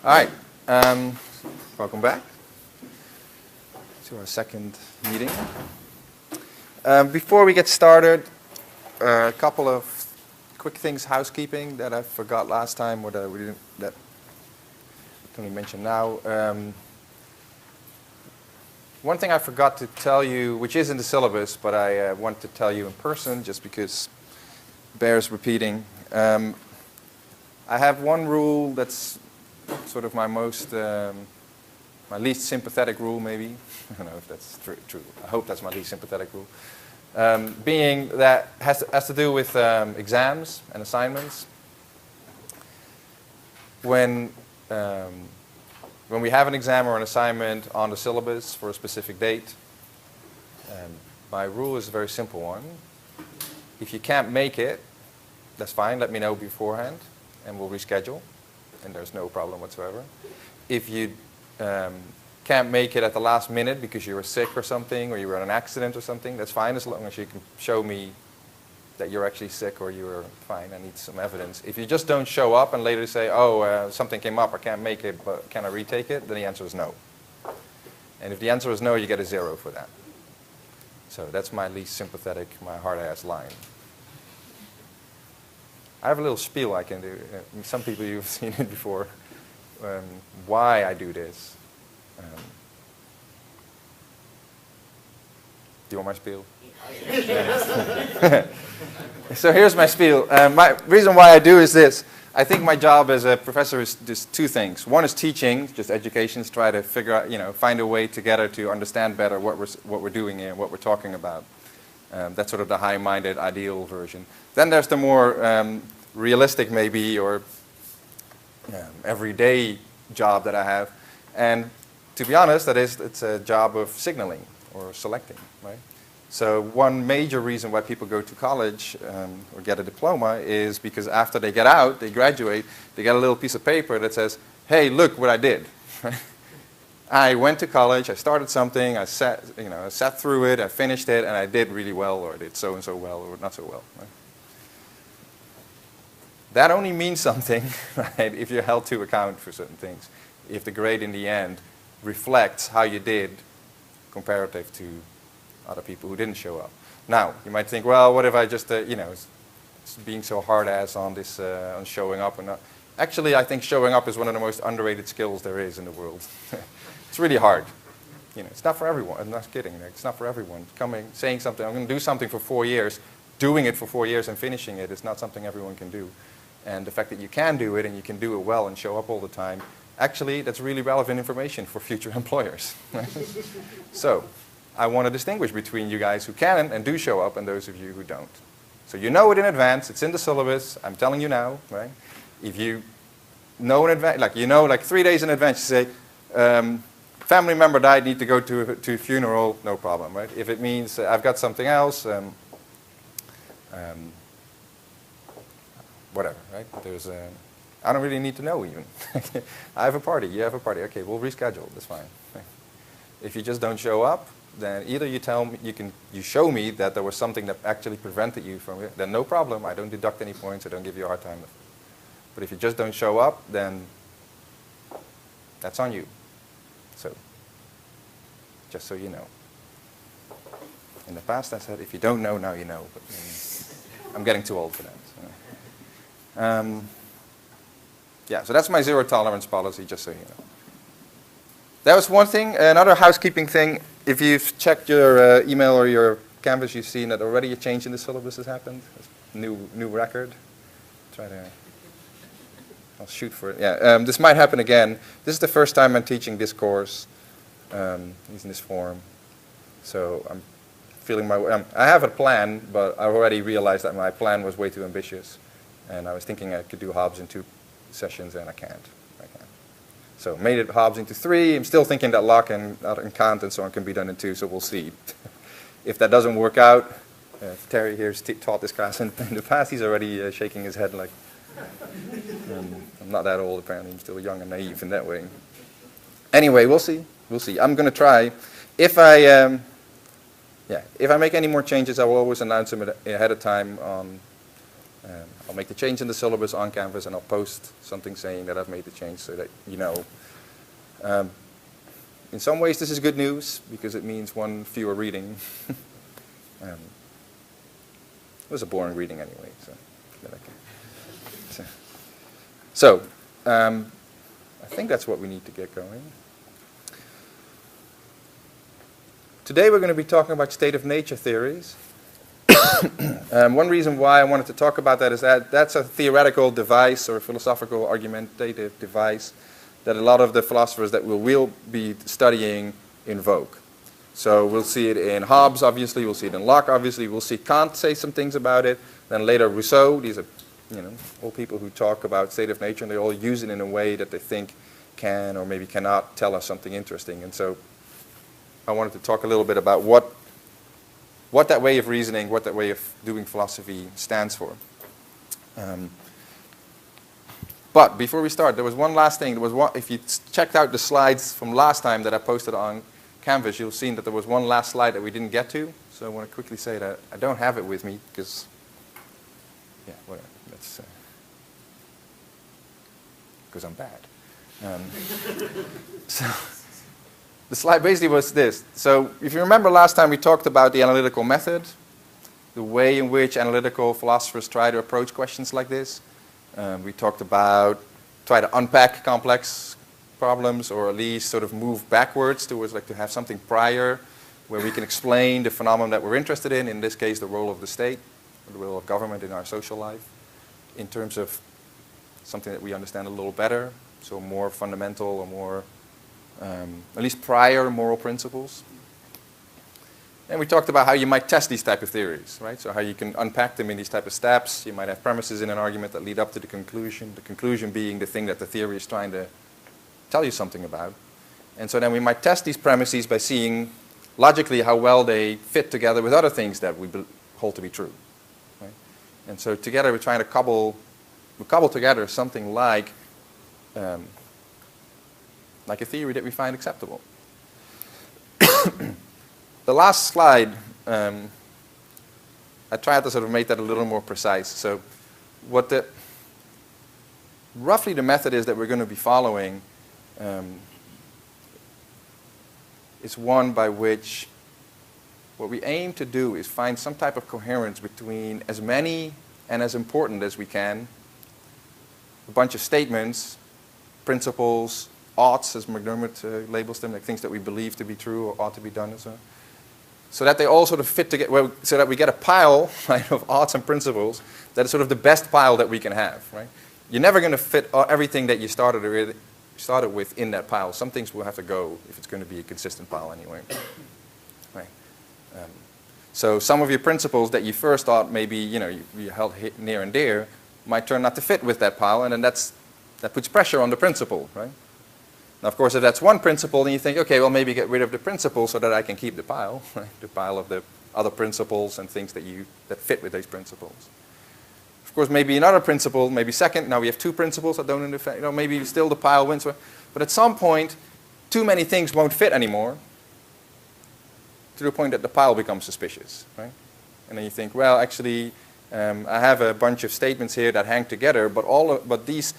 All right, welcome back to our second meeting. Before we get started, a couple of quick things, housekeeping, that I forgot last time, or that we didn't, that can we mention now. One thing I forgot to tell you, which is in the syllabus, but I want to tell you in person, just because it bears repeating. I have one rule that's sort of my most, my least sympathetic rule, maybe. I don't know if that's true. I hope that's my least sympathetic rule. Being that has to do with exams and assignments. When we have an exam or an assignment on the syllabus for a specific date, my rule is a very simple one. If you can't make it, that's fine. Let me know beforehand, and we'll reschedule. And there's no problem whatsoever. If you can't make it at the last minute because you were sick or something, or you were in an accident or something, that's fine, as long as you can show me that you're actually sick or you were fine. I need some evidence. If you just don't show up and later say, oh, something came up, I can't make it, but can I retake it? Then the answer is no. And if the answer is no, you get a 0 for that. So that's my least sympathetic, my hard-ass line. I have a little spiel I can do. Some people, you've seen it before. Why I do this. Do you want my spiel? So here's my spiel. My reason why I do is this. I think my job as a professor is just two things. One is teaching, just education, to try to figure out, find a way together to understand better what we're doing here, what we're talking about. That's sort of the high-minded, ideal version. Then there's the more realistic, maybe, or everyday job that I have. And to be honest, it's a job of signaling or selecting, right? So one major reason why people go to college or get a diploma is because after they get out, they graduate, they get a little piece of paper that says, hey, look what I did. I went to college, I started something, I sat through it, I finished it, and I did really well, or I did so and so well, or not so well. Right? That only means something, right, if you're held to account for certain things. If the grade in the end reflects how you did comparative to other people who didn't show up. Now, you might think, well, what if I just, being so hard-ass on this, on showing up or not. Actually, I think showing up is one of the most underrated skills there is in the world. It's really hard. It's not for everyone. I'm not kidding. It's not for everyone. Saying something, I'm going to do something for 4 years, doing it for 4 years and finishing it is not something everyone can do. And the fact that you can do it and you can do it well and show up all the time, actually, that's really relevant information for future employers. So, I want to distinguish between you guys who can and do show up and those of you who don't. So you know it in advance. It's in the syllabus. I'm telling you now, right? If you know in advance, like 3 days in advance, you say, family member died, need to go to a funeral, no problem, right? If it means I've got something else, whatever, right? I don't really need to know even. I have a party, you have a party. Okay, we'll reschedule, that's fine. If you just don't show up, then either you tell me, you show me that there was something that actually prevented you from it, then no problem, I don't deduct any points, I don't give you a hard time. But if you just don't show up, then that's on you. So, just so you know. In the past I said, if you don't know, now you know. But I'm getting too old for that. So. Yeah, so that's my zero tolerance policy, just so you know. That was one thing. Another housekeeping thing, if you've checked your email or your Canvas, you've seen that already a change in the syllabus has happened. New record. I'll shoot for it. Yeah, this might happen again. This is the first time I'm teaching this course using this form. So I'm feeling I have a plan, but I already realized that my plan was way too ambitious. And I was thinking I could do Hobbes in 2 sessions, and I can't. So made it Hobbes into 3. I'm still thinking that Locke and Kant and so on can be done in 2, so we'll see. If that doesn't work out, Terry here's taught this class in the past. He's already shaking his head like, I'm not that old apparently. I'm still young and naive in that way. Anyway, we'll see. We'll see. I'm going to try. If I make any more changes, I will always announce them ahead of time on I'll make the change in the syllabus on Canvas, and I'll post something saying that I've made the change so that you know. In some ways, this is good news because it means one fewer reading. It was a boring reading anyway, so I think that's what we need to get going. Today we're going to be talking about state of nature theories. One reason why I wanted to talk about that is that that's a theoretical device or a philosophical argumentative device that a lot of the philosophers that we'll be studying invoke. So we'll see it in Hobbes, obviously. We'll see it in Locke, obviously. We'll see Kant say some things about it. Then later Rousseau. These are, all people who talk about state of nature, and they all use it in a way that they think can or maybe cannot tell us something interesting. And so I wanted to talk a little bit about what that way of reasoning, what that way of doing philosophy stands for. But before we start, there was one last thing. If you checked out the slides from last time that I posted on Canvas, you'll see that there was one last slide that we didn't get to. So I want to quickly say that I don't have it with me because, yeah, well, that's because I'm bad. So the slide basically was this. So if you remember last time we talked about the analytical method, the way in which analytical philosophers try to approach questions like this. We talked about try to unpack complex problems, or at least sort of move backwards towards like to have something prior where we can explain the phenomenon that we're interested in this case the role of the state, or the role of government in our social life, in terms of something that we understand a little better, so more fundamental or more, at least prior moral principles. And we talked about how you might test these type of theories, right? So how you can unpack them in these type of steps. You might have premises in an argument that lead up to the conclusion being the thing that the theory is trying to tell you something about. And so then we might test these premises by seeing logically how well they fit together with other things that we hold to be true. Right? And so together we're trying to cobble together something like a theory that we find acceptable. The last slide, I tried to sort of make that a little more precise. So roughly the method is that we're going to be following is one by which what we aim to do is find some type of coherence between as many and as important as we can, a bunch of statements, principles, oughts, as McDermott labels them, like things that we believe to be true or ought to be done and so on. So that they all sort of fit together, so that we get a pile right, of oughts and principles that is sort of the best pile that we can have. Right? You're never going to fit everything that you started with in that pile. Some things will have to go if it's going to be a consistent pile anyway. Right? So some of your principles that you first thought maybe you held near and dear might turn not to fit with that pile, and then that puts pressure on the principle. Right? Now, of course, if that's one principle, then you think, okay, well, maybe get rid of the principle so that I can keep the pile, right? The pile of the other principles and things that fit with those principles. Of course, maybe another principle, maybe second. Now we have two principles that don't interfere. Maybe still the pile wins. But at some point, too many things won't fit anymore to the point that the pile becomes suspicious, right? And then you think, well, actually, I have a bunch of statements here that hang together, but these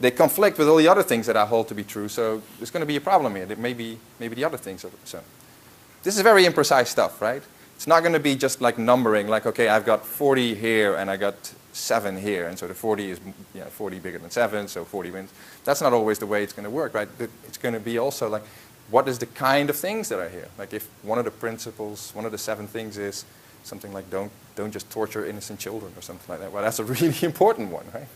they conflict with all the other things that I hold to be true, so there's going to be a problem here. That maybe the other things are so. This is very imprecise stuff, right? It's not going to be just like numbering, like, okay, I've got 40 here and I got 7 here, and so the 40 is 40 bigger than 7, so 40 wins. That's not always the way it's going to work, right? It's going to be also like, what is the kind of things that are here? Like if one of the principles, one of the 7 things is something like don't just torture innocent children or something like that. Well, that's a really important one, right?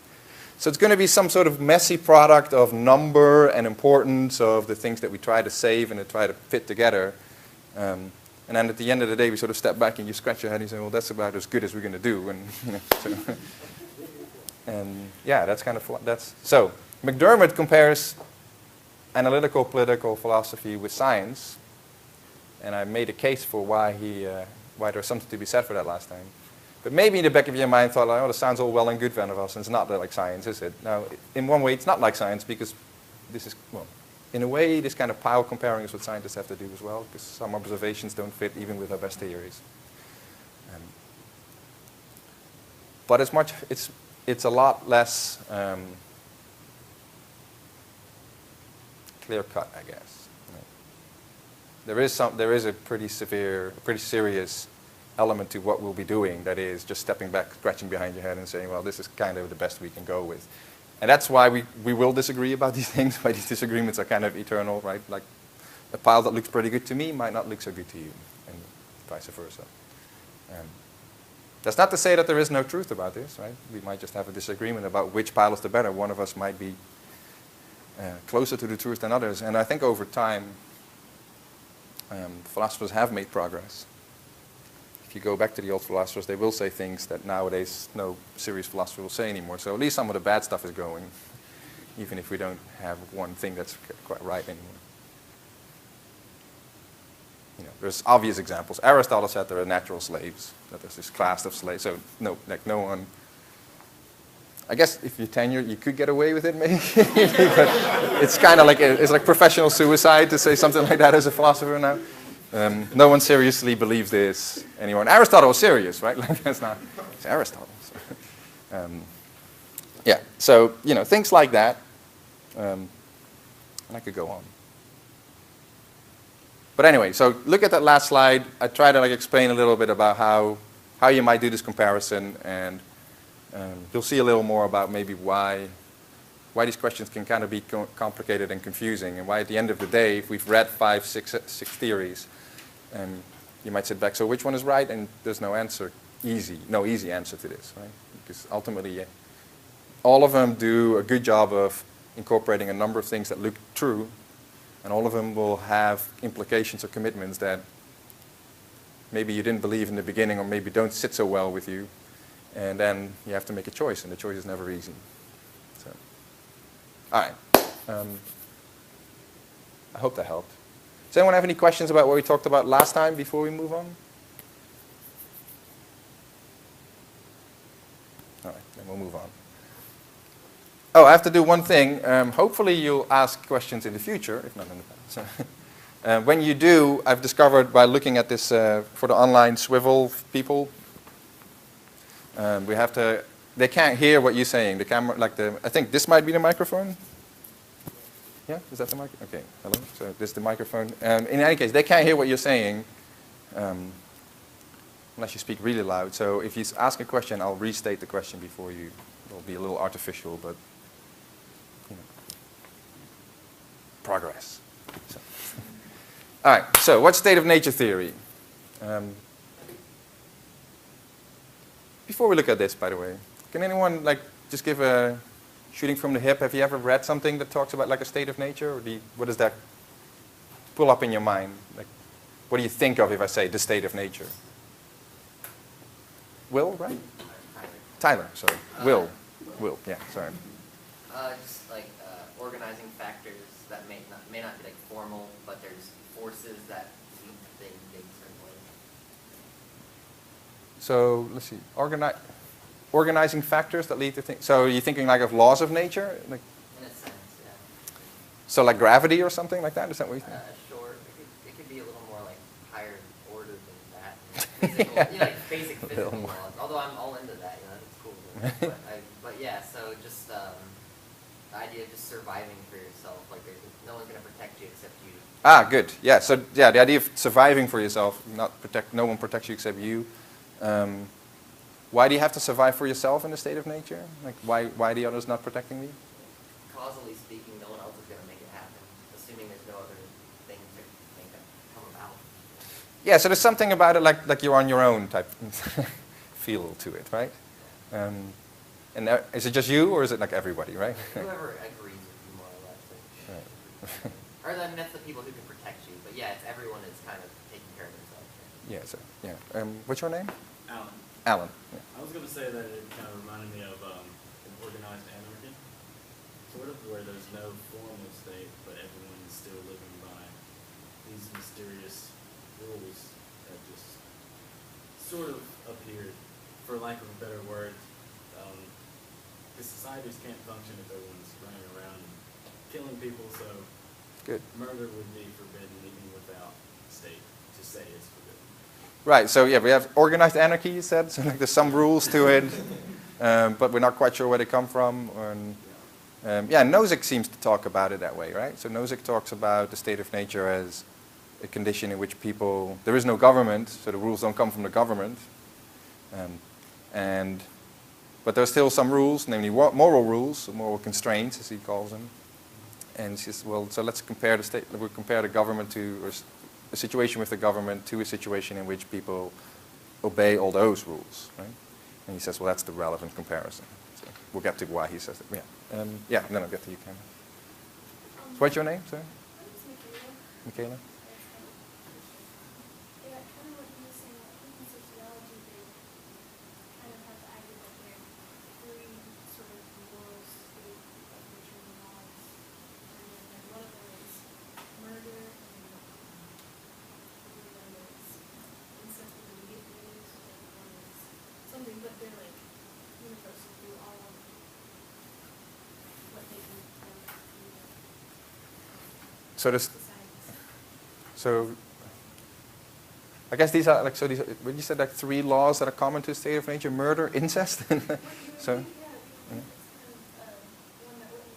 So it's going to be some sort of messy product of number and importance of the things that we try to save and to try to fit together. And then at the end of the day, we sort of step back and you scratch your head and you say, well, that's about as good as we're going to do. And yeah, that's kind of, so McDermott compares analytical political philosophy with science. And I made a case for why there's something to be said for that last time. But maybe in the back of your mind thought, like, oh, this sounds all well and good, Van der Vos, and it's not like science, is it? Now, in one way, it's not like science because this is, well, in a way, this kind of pile comparing is what scientists have to do as well, because some observations don't fit even with our best theories. but it's a lot less clear cut, I guess. There is a pretty serious element to what we'll be doing. That is just stepping back, scratching behind your head, and saying, well, this is kind of the best we can go with. And that's why we will disagree about these things. Why these disagreements are kind of eternal, right? Like a pile that looks pretty good to me might not look so good to you, and vice versa. That's not to say that there is no truth about this, right? We might just have a disagreement about which pile is the better. One of us might be closer to the truth than others. And I think over time, philosophers have made progress. If you go back to the old philosophers, they will say things that nowadays no serious philosopher will say anymore. So at least some of the bad stuff is going, even if we don't have one thing that's quite right anymore. You know, there's obvious examples. Aristotle said there are natural slaves, that there's this class of slaves. So no one. I guess if you're tenured, you could get away with it, maybe. But it's kind of like it's like professional suicide to say something like that as a philosopher now. No one seriously believes this anymore. And Aristotle was serious, right? Like that's not. It's Aristotle. So, yeah. So you know things like that. And I could go on. But anyway, so look at that last slide. I try to explain a little bit about how you might do this comparison, and you'll see a little more about maybe why these questions can kind of be complicated and confusing, and why at the end of the day, if we've read 5, 6 theories, you might sit back, so which one is right? And there's no easy answer to this, right? Because ultimately, all of them do a good job of incorporating a number of things that look true, and all of them will have implications or commitments that maybe you didn't believe in the beginning, or maybe don't sit so well with you. And then you have to make a choice, and the choice is never easy. So, all right. I hope that helped. Does anyone have any questions about what we talked about last time before we move on? All right, then we'll move on. Oh, I have to do one thing. Hopefully you'll ask questions in the future, if not in the past. So, when you do, I've discovered by looking at this for the online swivel people, they can't hear what you're saying. The camera, I think this might be the microphone. Yeah, is that the mic? Okay, hello. So this is the microphone. In any case, they can't hear what you're saying unless you speak really loud. So if you ask a question, I'll restate the question before you. It'll be a little artificial, but you know, progress. So. All right. So what's state of nature theory? Before we look at this, by the way, can anyone just give a shooting from the hip? Have you ever read something that talks about a state of nature, or what does that pull up in your mind? What do you think of if I say the state of nature? Will, right? Tyler, sorry. Will, yeah, sorry. Just organizing factors that may not be formal, but there's forces that lead to things being certain ways. So let's see. Organizing factors that lead to things. So you're thinking of laws of nature? In a sense, yeah. So like gravity or something like that? Is that what you think? Sure. It could be a little more higher order than that. Physical, yeah. Basic physical laws. Although I'm all into that, that's cool. But yeah, so just the idea of just surviving for yourself. No one's going to protect you except you. Ah, good. Yeah. So yeah, the idea of surviving for yourself, no one protects you except you. Why do you have to survive for yourself in the state of nature? Why are the others not protecting me? Causally speaking, no one else is going to make it happen, assuming there's no other thing to make it come about. Yeah, so there's something about it like you're on your own type feel to it, right? And is it just you, or is it everybody, right? Whoever agrees with you more or less. Right. Or that's the people who can protect you. But yeah, it's everyone is kind of taking care of themselves. Yeah, so, yeah. What's your name? Alan. Alan. Yeah. I was going to say that it kind of reminded me of an organized anarchy, sort of, where there's no formal state, but everyone is still living by these mysterious rules that just sort of appeared, for lack of a better word. Because societies can't function if everyone's running around and killing people, so good. Murder would be forbidden even without state to say it's forbidden. Right, so yeah, we have organized anarchy, you said, so there's some rules to it. but we're not quite sure where they come from. Yeah, Nozick seems to talk about it that way, right? So Nozick talks about the state of nature as a condition in which people, there is no government, so the rules don't come from the government. But there are still some rules, namely moral rules, moral constraints, as he calls them. And he says, well, so let's compare we'll compare the government to, or a situation with the government to a situation in which people obey all those rules, right? And he says, well, that's the relevant comparison. So we'll get to why he says it. Yeah, yeah, and then I'll get to you, Cameron. So what's your name, sir? Michaela. Yeah, kind of what you were saying, I think in sociology they kind of have the idea that there are three sort of moral state of nature laws, and one of them is murder, and the other is incest with immediate meanings, and one is something, but they're like universal through all of what they do So this, societies. so I guess these are like, so these, when you said like three laws that are common to the state of nature, murder, incest, so. Yeah, it's kind of one that wouldn't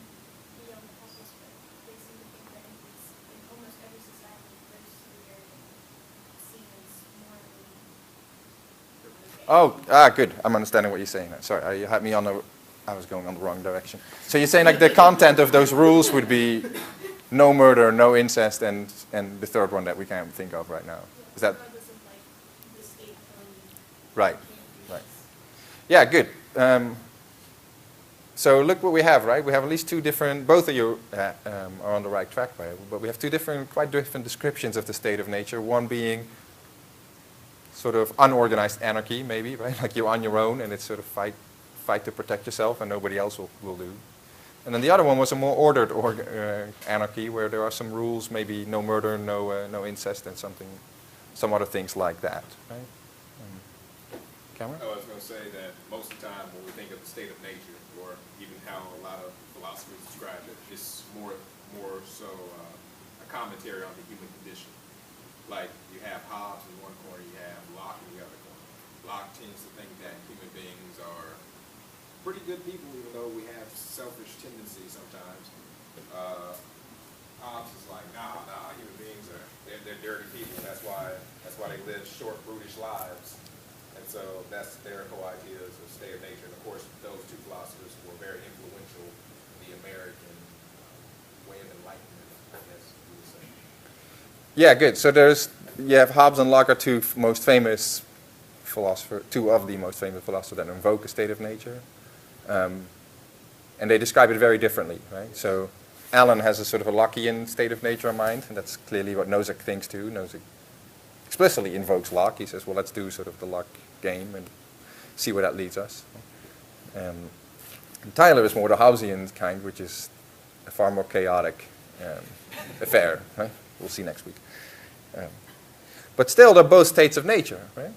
be on the puzzles, but they seem to think that it's in almost every society there's three areas seen as morally. Good. I'm understanding what you're saying now. Sorry, you had me on the, I was going on the wrong direction. So you're saying like the content of those rules would be no murder, no incest, and the third one that we can't think of right now. Yeah, Is that regardless of like the state telling you right? you can't do Right. this. Yeah, good. So look what we have, right? We have at least two different, both of you are on the right track, right? But we have two different, quite different descriptions of the state of nature. One being sort of unorganized anarchy, maybe, right? Like you're on your own and it's sort of fight to protect yourself and nobody else will do. And then the other one was a more ordered anarchy where there are some rules, maybe no murder, no incest, and some other things like that, right? Cameron? I was going to say that most of the time when we think of the state of nature, or even how a lot of philosophers describe it, it's more so a commentary on the human condition. Like you have Hobbes in one corner, you have Locke in the other corner. Locke tends to think that human beings are pretty good people, even though we have selfish tendencies sometimes. Hobbes is like, nah, human beings they're dirty people. That's why they live short, brutish lives. And so that's their whole ideas of state of nature. And of course, those two philosophers were very influential in the American way of enlightenment, I guess you would say. Yeah, good. So you have Hobbes and Locke are two of the most famous philosophers that invoke a state of nature. And they describe it very differently, right? So Allen has a sort of a Lockean state of nature in mind, and that's clearly what Nozick thinks too. Nozick explicitly invokes Locke. He says, well, let's do sort of the Locke game and see where that leads us. And Tyler is more the Hobbesian kind, which is a far more chaotic affair, right? We'll see next week. But still, they're both states of nature, right?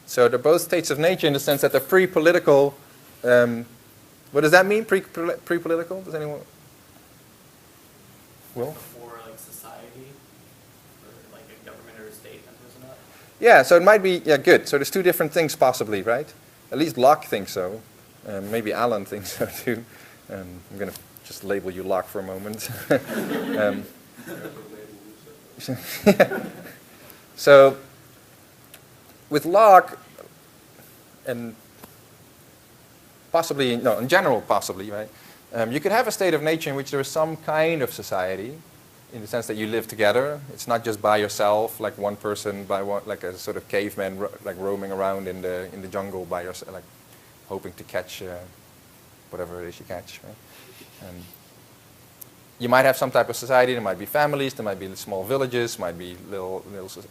So they're both states of nature in the sense that they're pre-political. What does that mean, pre-political? Does anyone? Will? Before like society, or like a government or a state has risen up? Yeah, so it might be, yeah, good. So there's two different things possibly, right? At least Locke thinks so. Maybe Allen thinks so too. I'm going to just label you Locke for a moment. So with Locke, and possibly, no, in general possibly, right? You could have a state of nature in which there is some kind of society, in the sense that you live together. It's not just by yourself, like one person by one, like a sort of caveman, like roaming around in the jungle by yourself, like hoping to catch whatever it is you catch. Right? You might have some type of society. There might be families. There might be small villages. Might be little,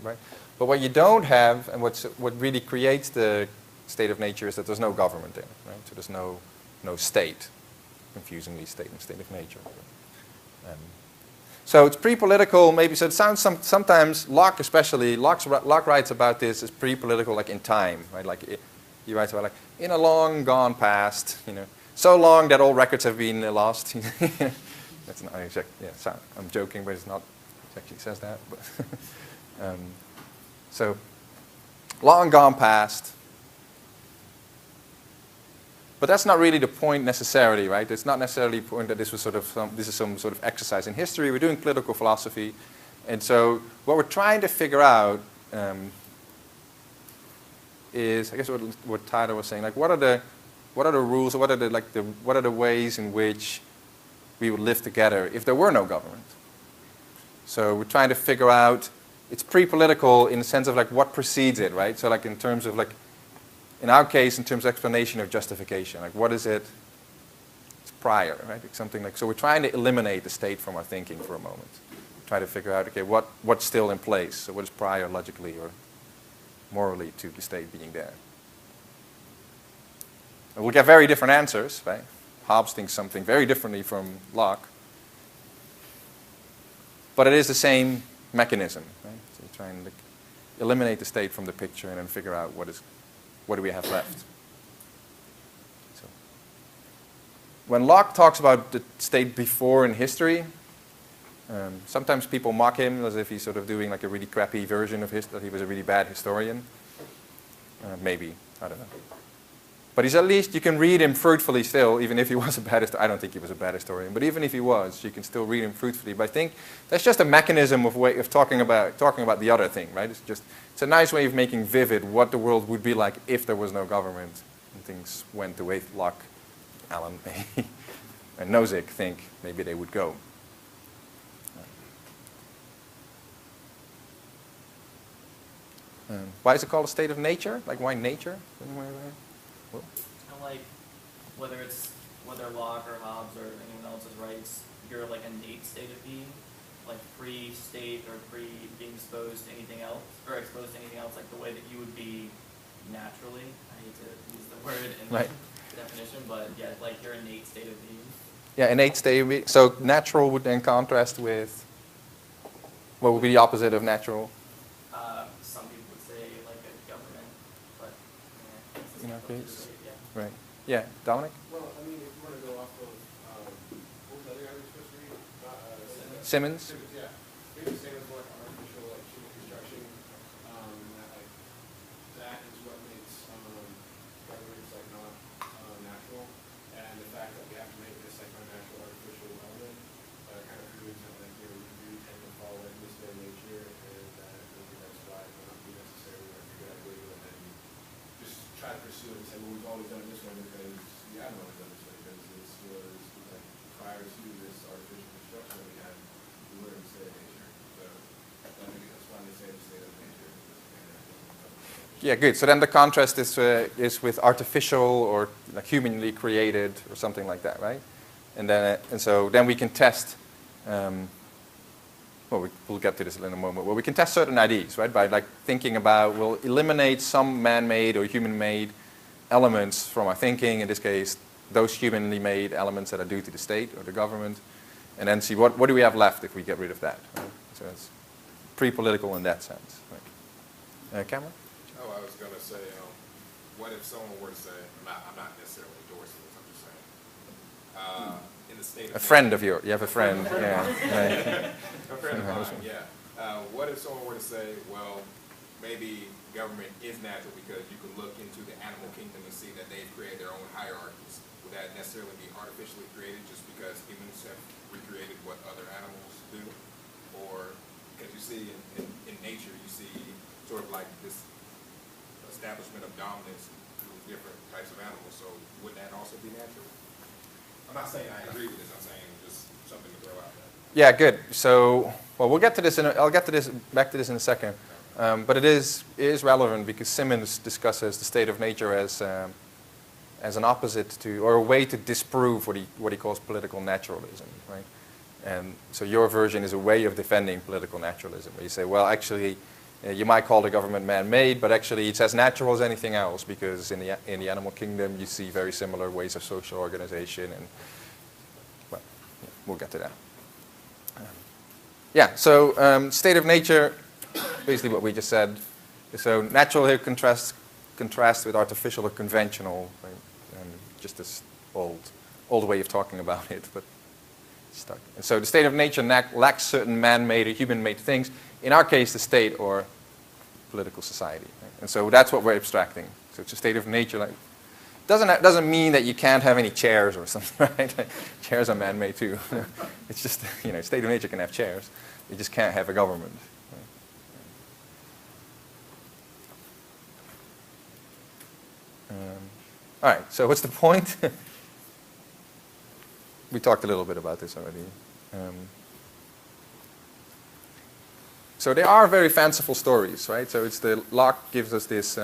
right? But what you don't have, and what really creates the state of nature, is that there's no government in it, right? So there's no state. Confusingly, state and state of nature. So it's pre-political, maybe. So it sounds sometimes Locke, especially Locke writes about this as pre-political, like in time, right? Like he writes about like in a long gone past, so long that all records have been lost. That's not exact. Yeah, I'm joking, but it's not. It actually says that. But so long gone past. But that's not really the point necessarily, right? It's not necessarily the point that this was sort of this is some sort of exercise in history. We're doing political philosophy, and so what we're trying to figure out is, I guess, what Tyler was saying. Like, what are the rules? Or what are the ways in which we would live together if there were no government? So we're trying to figure out. It's pre-political in the sense of like what precedes it, right? So like in terms of like. In our case, in terms of explanation of justification, like what is it? It's prior, right? It's something like, so we're trying to eliminate the state from our thinking for a moment. Try to figure out, okay, what's still in place? So what is prior logically or morally to the state being there? And we'll get very different answers, right? Hobbes thinks something very differently from Locke. But it is the same mechanism, right? So you're trying to eliminate the state from the picture and then figure out what do we have left? So, when Locke talks about the state before in history, sometimes people mock him as if he's sort of doing like a really crappy version of history, that he was a really bad historian. Maybe, I don't know. But he's at least, you can read him fruitfully still, even if he was a bad historian. I don't think he was a bad historian, but even if he was, you can still read him fruitfully. But I think that's just a mechanism of talking about the other thing, right? It's a nice way of making vivid what the world would be like if there was no government and things went the way Locke, Allen, and Nozick think maybe they would go. Why is it called a state of nature? Like, why nature? Kind of like whether Locke or Hobbes or anyone else is right, you're like innate state of being, like pre-state or pre-being exposed to anything else, or exposed to anything else, like the way that you would be naturally. I hate to use the word in the definition, but yeah, like your innate state of being. Yeah, innate state of being. So natural would then contrast with, what would be the opposite of natural? Some people would say like a government, but In our case? yeah. Right. Yeah, Dominic? Well, I mean, if you want to go off of, what was the other guy we were supposed to read? Simmons? Yeah. Maybe the same as like artificial, like human construction, that is what makes governments like not natural, and the fact that we have to make this like unnatural artificial element kind of proves that like we do tend to fall like this their nature, and that maybe that's why it might not be necessarily like a good idea, and just try to pursue it and say, well, we've always done it this way because we haven't always done it this way, because this was like prior to this artificial construction that we had, we were in the state of nature. So I think that's why they say the state of nature. Yeah, good. So then the contrast is with artificial or like humanly created or something like that, right? And so then we can test. Well, we'll get to this in a moment. Well, we can test certain ideas, right? By like thinking about, we'll eliminate some man-made or human-made elements from our thinking. In this case, those humanly made elements that are due to the state or the government, and then see what do we have left if we get rid of that. Right? So it's pre-political in that sense. Right? Cameron? Oh, I was going to say, what if someone were to say, I'm not necessarily endorsing this, I'm just saying, in the state of A friend of yours. You have a friend. Yeah. Right. A friend of mine, yeah. What if someone were to say, well, maybe government is natural because you can look into the animal kingdom and see that they've created their own hierarchies. Would that necessarily be artificially created just because humans have recreated what other animals do? Or, because you see in nature, you see sort of like this establishment of dominance through different types of animals, so would that also be natural? I'm not saying I agree with this, I'm saying just something to throw out there. Yeah, good. So, well, we'll get to this. I'll get to this back to this in a second. But it is relevant because Simmons discusses the state of nature as an opposite to, or a way to disprove what he calls political naturalism, right? And so your version is a way of defending political naturalism, where you say, well, actually, you might call the government man-made, but actually it's as natural as anything else because in the animal kingdom you see very similar ways of social organization, and well, yeah, we'll get to that. Yeah, so state of nature, basically what we just said. So natural here contrasts with artificial or conventional, right? Just this old way of talking about it, but stuck. And so the state of nature lacks certain man-made or human-made things. In our case, the state or political society. Right? And so that's what we're abstracting. So it's a state of nature. Like, Doesn't mean that you can't have any chairs or something, right? Chairs are man-made too. It's just, state of nature can have chairs. You just can't have a government. All right, so what's the point? We talked a little bit about this already. So they are very fanciful stories, right? So Locke gives us this,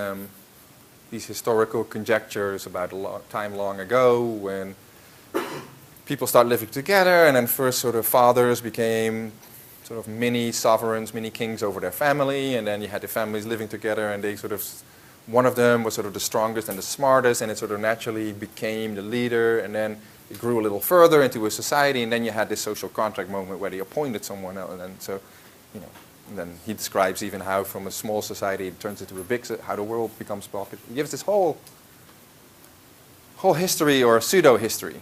these historical conjectures about a time long ago when people started living together, and then first sort of fathers became sort of mini sovereigns, mini kings over their family, and then you had the families living together, and they sort of, one of them was sort of the strongest and the smartest, and it sort of naturally became the leader, and then it grew a little further into a society, and then you had this social contract moment where they appointed someone else, and so, and then he describes even how from a small society it turns into a big, how the world becomes popular. He gives this whole history or pseudo-history,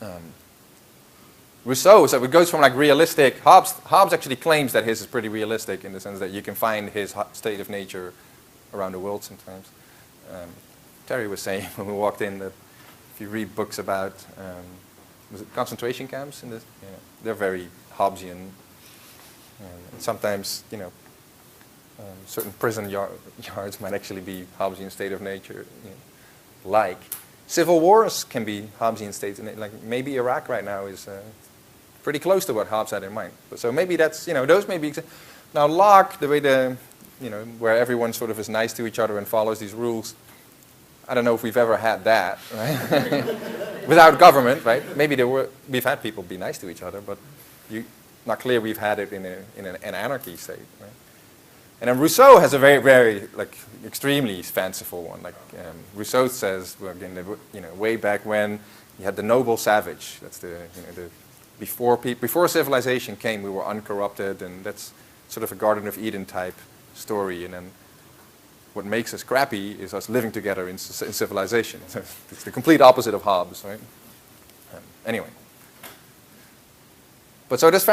right? Rousseau, so it goes from like realistic, Hobbes actually claims that his is pretty realistic in the sense that you can find his state of nature around the world sometimes. Terry was saying when we walked in that if you read books about, was it concentration camps? They're very Hobbesian. And sometimes, certain prison yards might actually be Hobbesian state of nature. Like civil wars can be Hobbesian states, and like maybe Iraq right now is pretty close to what Hobbes had in mind. So maybe that's, those may be. Now Locke, the way where everyone sort of is nice to each other and follows these rules. I don't know if we've ever had that, right? Without government, right? Maybe we've had people be nice to each other, but not clear we've had it in an anarchy state, right? And then Rousseau has a very, very, extremely fanciful one. Rousseau says, well, again, way back when you had the noble savage. That's before civilization came, we were uncorrupted, and that's sort of a Garden of Eden type story. And then what makes us crappy is us living together in civilization. So it's the complete opposite of Hobbes, right? Anyway. But so this,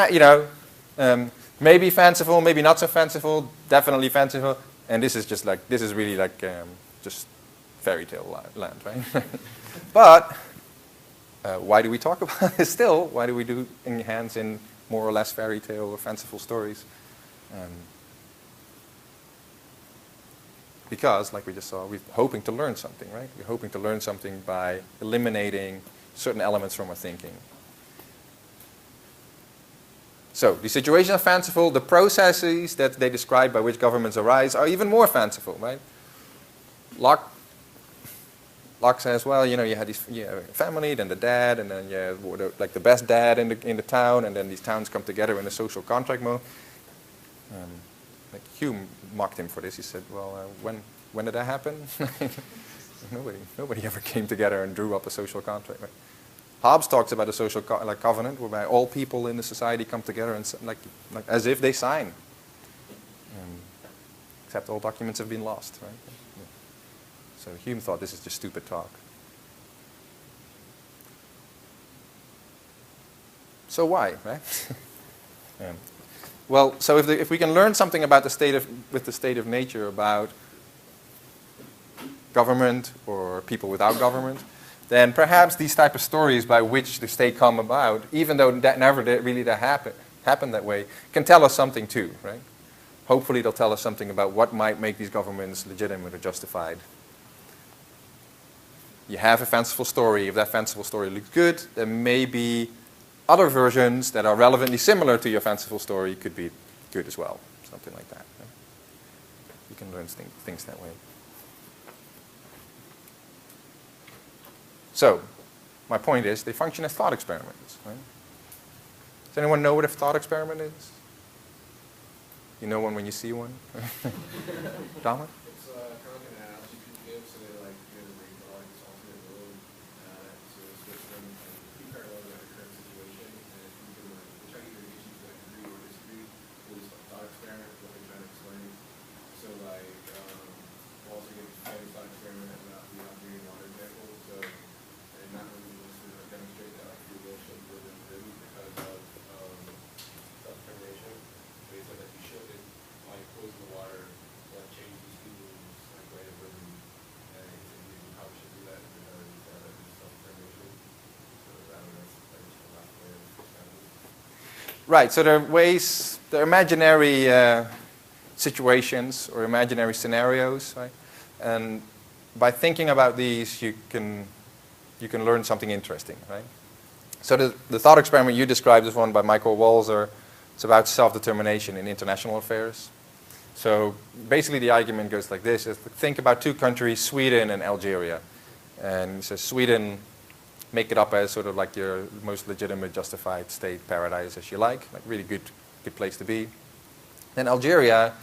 maybe fanciful, maybe not so fanciful, definitely fanciful, and this is just this is really just fairy tale land, right? But why do we talk about this still? Why do we do enhance in more or less fairy tale or fanciful stories? Because, like we just saw, we're hoping to learn something, right? We're hoping to learn something by eliminating certain elements from our thinking. So, the situations are fanciful. The processes that they describe by which governments arise are even more fanciful, right? Locke says, well, you had this family, then the dad, and then the best dad in the town, and then these towns come together in a social contract mode. Hume mocked him for this. He said, well, when did that happen? Nobody ever came together and drew up a social contract. Right? Hobbes talks about a social covenant whereby all people in the society come together and as if they sign. Except all documents have been lost, right? Yeah. So Hume thought this is just stupid talk. So why, right? Well, so if we can learn something about the state of nature about government or people without government, then perhaps these type of stories by which the state come about, even though that never really happened that way, can tell us something too, right? Hopefully they'll tell us something about what might make these governments legitimate or justified. You have a fanciful story. If that fanciful story looks good, then maybe other versions that are relevantly similar to your fanciful story could be good as well. Something like that. Right? You can learn things that way. So, my point is, they function as thought experiments. Right? Does anyone know what a thought experiment is? You know one when you see one? Dama? It's kind of like an analogy people give, so they bring thoughts onto the world to switch them and keep parallel in a current situation. And if you can try to get issues that agree or disagree with this thought experiment, what they're trying to explain. So also get a thought experiment about the Algerian water example. So and not really just to demonstrate that free will should be written because of self-determination. They said that you should, poison the water, change these people Right, so there are ways, there are imaginary situations or imaginary scenarios, right? And by thinking about these, you can learn something interesting, right? So the thought experiment you described is one by Michael Walzer. It's about self-determination in international affairs. So basically the argument goes like this. Is think about two countries, Sweden and Algeria. And so Sweden, make it up as sort of like your most legitimate, justified state paradise as you like really good place to be. Then Algeria,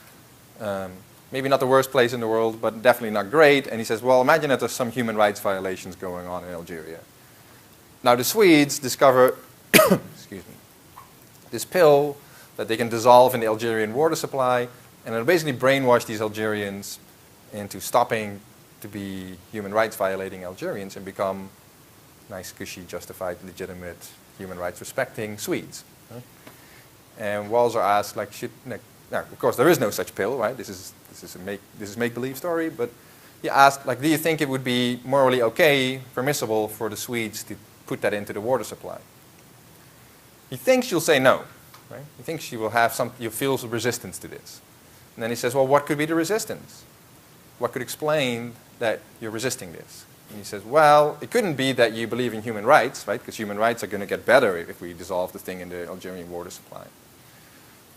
maybe not the worst place in the world, but definitely not great. And he says, well, imagine that there's some human rights violations going on in Algeria. Now the Swedes discover, excuse me, this pill that they can dissolve in the Algerian water supply, and it'll basically brainwash these Algerians into stopping to be human rights violating Algerians and become nice, cushy, justified, legitimate, human rights respecting Swedes. Right? And Walzer asked, like, now, of course, there is no such pill, right? This is a make-believe story, but he asked, like, do you think it would be morally okay, permissible for the Swedes to put that into the water supply? He thinks you'll say no, right? He thinks you'll feel some resistance to this. And then he says, well, what could be the resistance? What could explain that you're resisting this? And he says, well, it couldn't be that you believe in human rights, right? Because human rights are going to get better if we dissolve the thing in the Algerian water supply.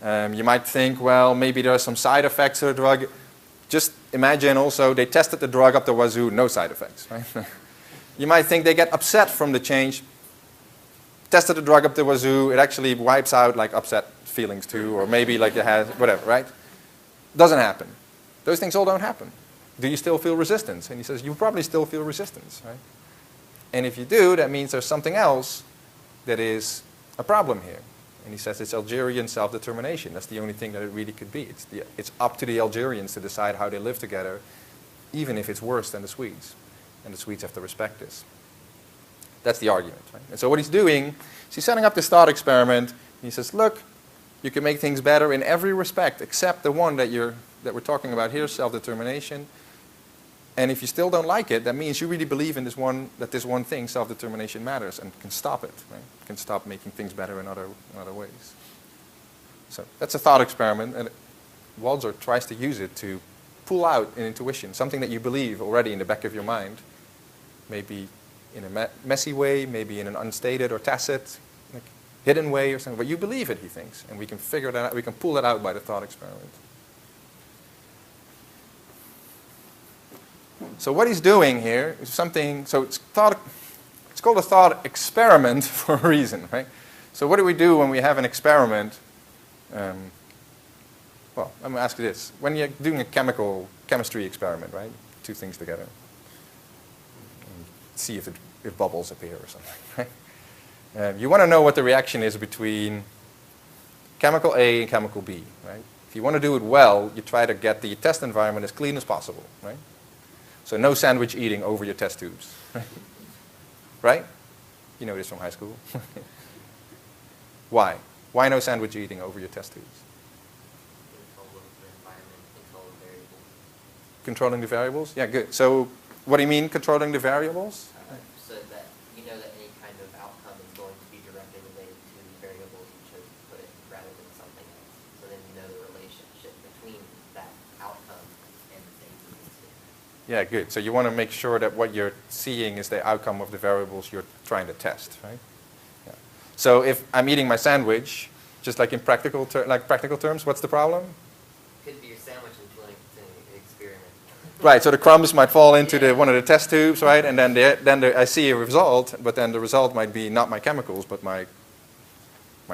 You might think, well, maybe there are some side effects to the drug. Just imagine also they tested the drug up the wazoo, no side effects, right? You might think they get upset from the change. Tested the drug up the wazoo, it actually wipes out like upset feelings too, or maybe like it has, whatever, right? Doesn't happen. Those things all don't happen. Do you still feel resistance? And he says, you probably still feel resistance, right? And if you do, that means there's something else that is a problem here. And he says it's Algerian self-determination. That's the only thing that it really could be. It's up to the Algerians to decide how they live together, even if it's worse than the Swedes. And the Swedes have to respect this. That's the argument, right? And so what he's doing is he's setting up this thought experiment. He says, look, you can make things better in every respect except the one that we're talking about here, self-determination. And if you still don't like it, that means you really believe in this one thing, self-determination, matters and can stop it, right? Can stop making things better in other ways. So that's a thought experiment, and Walzer tries to use it to pull out an intuition, something that you believe already in the back of your mind, maybe in a messy way, maybe in an unstated or tacit, like hidden way or something, but you believe it, he thinks, and we can figure that out, we can pull that out by the thought experiment. So what he's doing here is something, so it's called a thought experiment for a reason, right? So what do we do when we have an experiment? Well, let me ask you this. When you're doing a chemistry experiment, right? Two things together. And see if bubbles appear or something, right? You want to know what the reaction is between chemical A and chemical B, right? If you want to do it well, you try to get the test environment as clean as possible, right? So no sandwich eating over your test tubes, right? You know this from high school. Why? Why no sandwich eating over your test tubes? Control of the environment, control of variables. Controlling the variables? Yeah, good. So what do you mean controlling the variables? So that you know that any kind of outcome is going to be directly related to the variables you chose to put it rather than something else. So then you know the relationship between that outcome and the things you need to. Yeah, good. So you want to make sure that what you're seeing is the outcome of the variables you're trying to test, right? Yeah. So if I'm eating my sandwich, just like in practical terms, what's the problem? Could be your sandwich influencing the experiment. Right. So the crumbs might fall into one of the test tubes, right? And then I see a result, but then the result might be not my chemicals, but my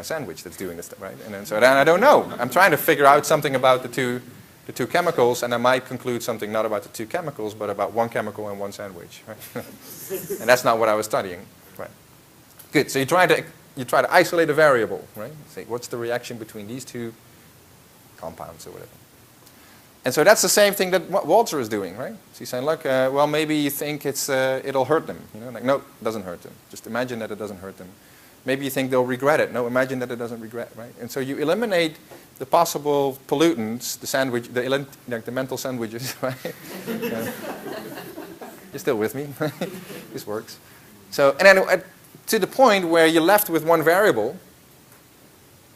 sandwich that's doing this, right? And then I don't know. I'm trying to figure out something about the two chemicals, and I might conclude something not about the two chemicals, but about one chemical and one sandwich, right? And that's not what I was studying, right? Good. So you try to isolate a variable, right? Say, what's the reaction between these two compounds or whatever? And so that's the same thing that Walzer is doing, right? So he's saying, look, well, maybe you think it'll hurt them, you know? Like, no, it doesn't hurt them. Just imagine that it doesn't hurt them. Maybe you think they'll regret it. No, imagine that it doesn't regret, right? And so you eliminate the possible pollutants, the sandwich, the mental sandwiches, right? You're still with me? This works. So, and then to the point where you're left with one variable,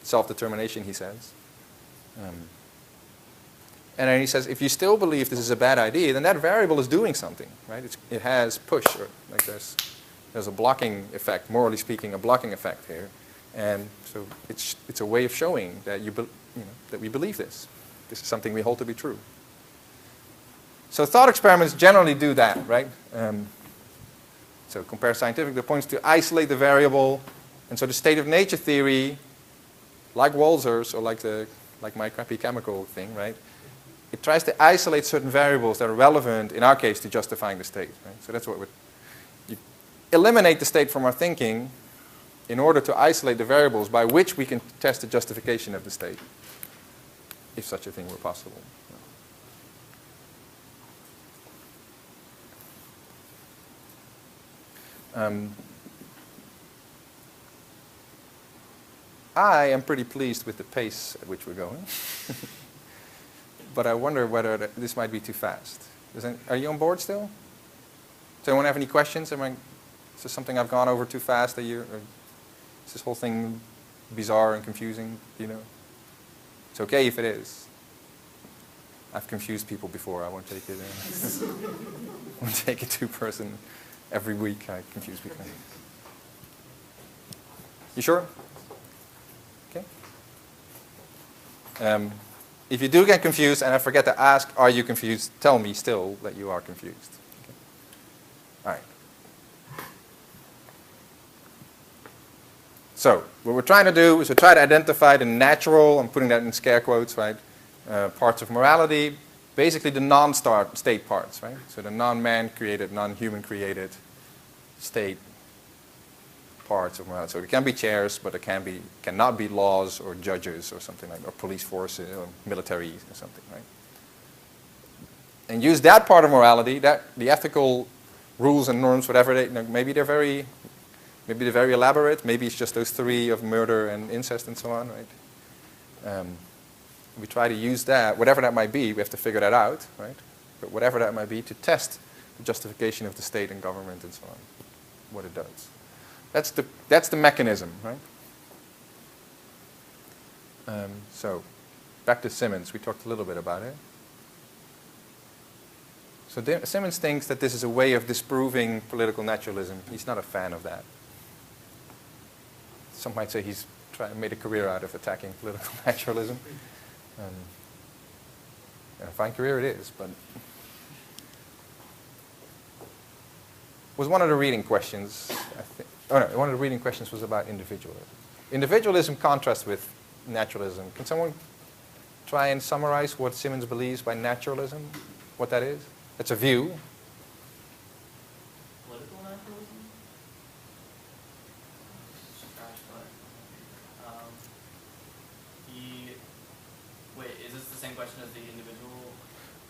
self-determination, he says. And then he says, if you still believe this is a bad idea, then that variable is doing something, right? It has push, or like there's a blocking effect, morally speaking, a blocking effect here. And so it's a way of showing that that we believe this. This is something we hold to be true. So thought experiments generally do that, right? So compare scientific, the points to isolate the variable. And so the state of nature theory, like Walzer's or like my crappy chemical thing, right? It tries to isolate certain variables that are relevant, in our case, to justifying the state. Right? So that's what you eliminate the state from our thinking in order to isolate the variables by which we can test the justification of the state, if such a thing were possible. I am pretty pleased with the pace at which we're going. But I wonder whether this might be too fast. Are you on board still? Does anyone have any questions? Is there something I've gone over too fast? Or is this whole thing bizarre and confusing? You know, it's okay if it is. I've confused people before. I won't take it. I won't take it to person. Every week I confuse people. You sure? Okay. If you do get confused and I forget to ask, are you confused? Tell me still that you are confused. Okay. All right. So what we're trying to do is to try to identify the natural, I'm putting that in scare quotes, right, parts of morality, basically the non-state parts, right? So the non-man created, non-human created state parts of morality. So it can be chairs, but it cannot be laws or judges or something like that, or police forces or military or something, right? And use that part of morality, the ethical rules and norms, whatever maybe they're very elaborate. Maybe it's just those three of murder and incest and so on, right? We try to use that, whatever that might be. We have to figure that out, right? But whatever that might be, to test the justification of the state and government and so on, what it does. That's the mechanism, right? So back to Simmons. We talked a little bit about it. So Simmons thinks that this is a way of disproving political naturalism. He's not a fan of that. Some might say he's made a career out of attacking political naturalism. A fine career it is, but was one of the reading questions, I think. Oh no, one of the reading questions was about individualism. Individualism contrasts with naturalism. Can someone try and summarize what Simmons believes by naturalism? What that is? It's a view. Political naturalism? Wait, is this the same question as the individual?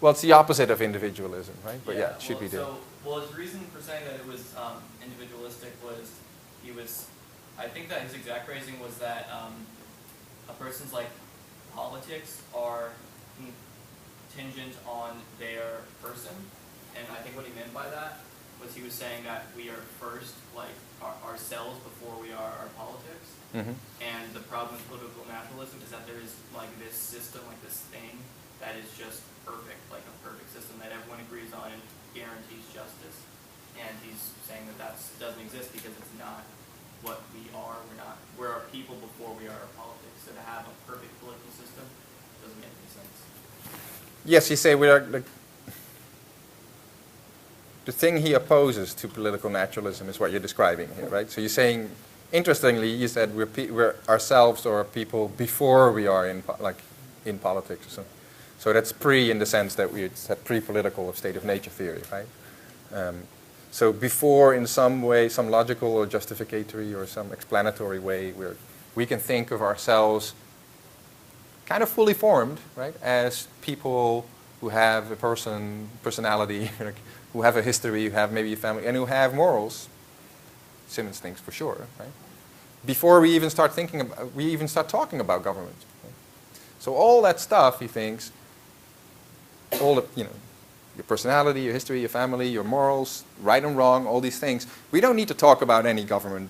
Well, it's the opposite of individualism, right? But yeah, it should be there. Well, his reason for saying that it was individualistic was I think that his exact phrasing was that a person's politics are contingent on their person, and I think what he meant by that was he was saying that we are first ourselves before we are our politics. Mm-hmm. And the problem with political naturalism is that there is this system, this thing that is just perfect, like a perfect system that everyone agrees on and guarantees justice. And he's saying that doesn't exist because it's not what we are. We're our people before we are our politics. So to have a perfect political system doesn't make any sense. Yes, you say we are the thing he opposes to political naturalism is what you're describing here, right? So you're saying, interestingly, you said we're ourselves or people before we are in politics or something. So that's in the sense that it's pre-political of state of nature theory, right? So before, in some way, some logical or justificatory or some explanatory way, we can think of ourselves kind of fully formed, right, as people who have a personality, who have a history, who have maybe a family, and who have morals. Simmons thinks for sure, right? Before we even start talking about government. Right? So all that stuff, he thinks, all the, your personality, your history, your family, your morals, right and wrong, all these things. We don't need to talk about any government,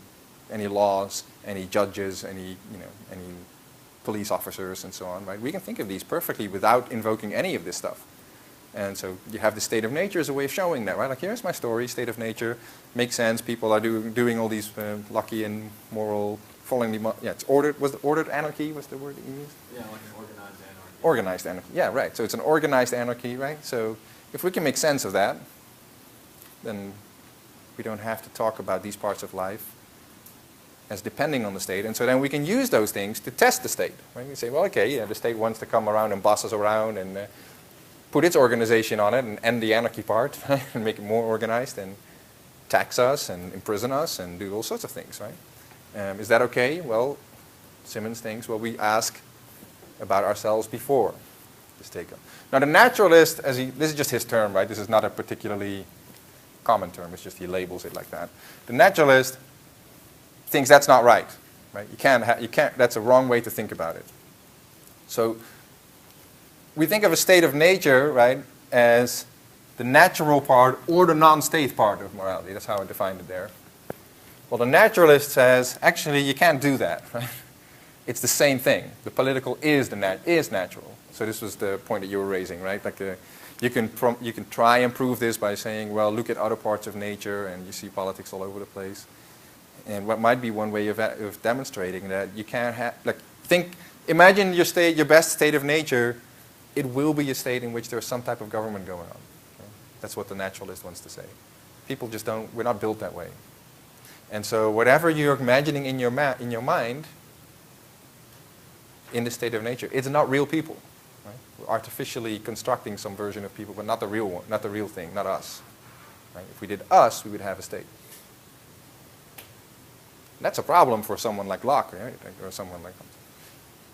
any laws, any judges, any police officers and so on, right? We can think of these perfectly without invoking any of this stuff. And so you have the state of nature as a way of showing that, right? Like, here's my story, state of nature, makes sense. People are doing all these lucky and moral, following the, yeah, it's ordered, was it ordered anarchy, was the word that you used? Yeah, like an organized anarchy. Organized anarchy, yeah, right. So it's an organized anarchy, right? So if we can make sense of that, then we don't have to talk about these parts of life as depending on the state. And so then we can use those things to test the state, right? We say, well, okay, yeah, the state wants to come around and boss us around and put its organization on it and end the anarchy part and make it more organized and tax us and imprison us and do all sorts of things, right? Is that okay? Well, Simmons thinks, well, we ask about ourselves before this take-up. Now, the naturalist, this is just his term, right? This is not a particularly common term. It's just he labels it like that. The naturalist thinks that's not right, right? You can't, that's a wrong way to think about it. So we think of a state of nature, right, as the natural part or the non-state part of morality. That's how I defined it there. Well, the naturalist says, actually, you can't do that, right? It's the same thing. The political is natural. So this was the point that you were raising, right? Like you can try and prove this by saying, well, look at other parts of nature, and you see politics all over the place. And what might be one way of demonstrating that you can't have, like, imagine your best state of nature. It will be a state in which there's some type of government going on. Okay? That's what the naturalist wants to say. People just don't, we're not built that way. And so whatever you're imagining in your mind, in the state of nature, it's not real people. Right? We're artificially constructing some version of people, but not the real one, not the real thing, not us. Right? If we did us, we would have a state. That's a problem for someone like Locke, right? Or someone like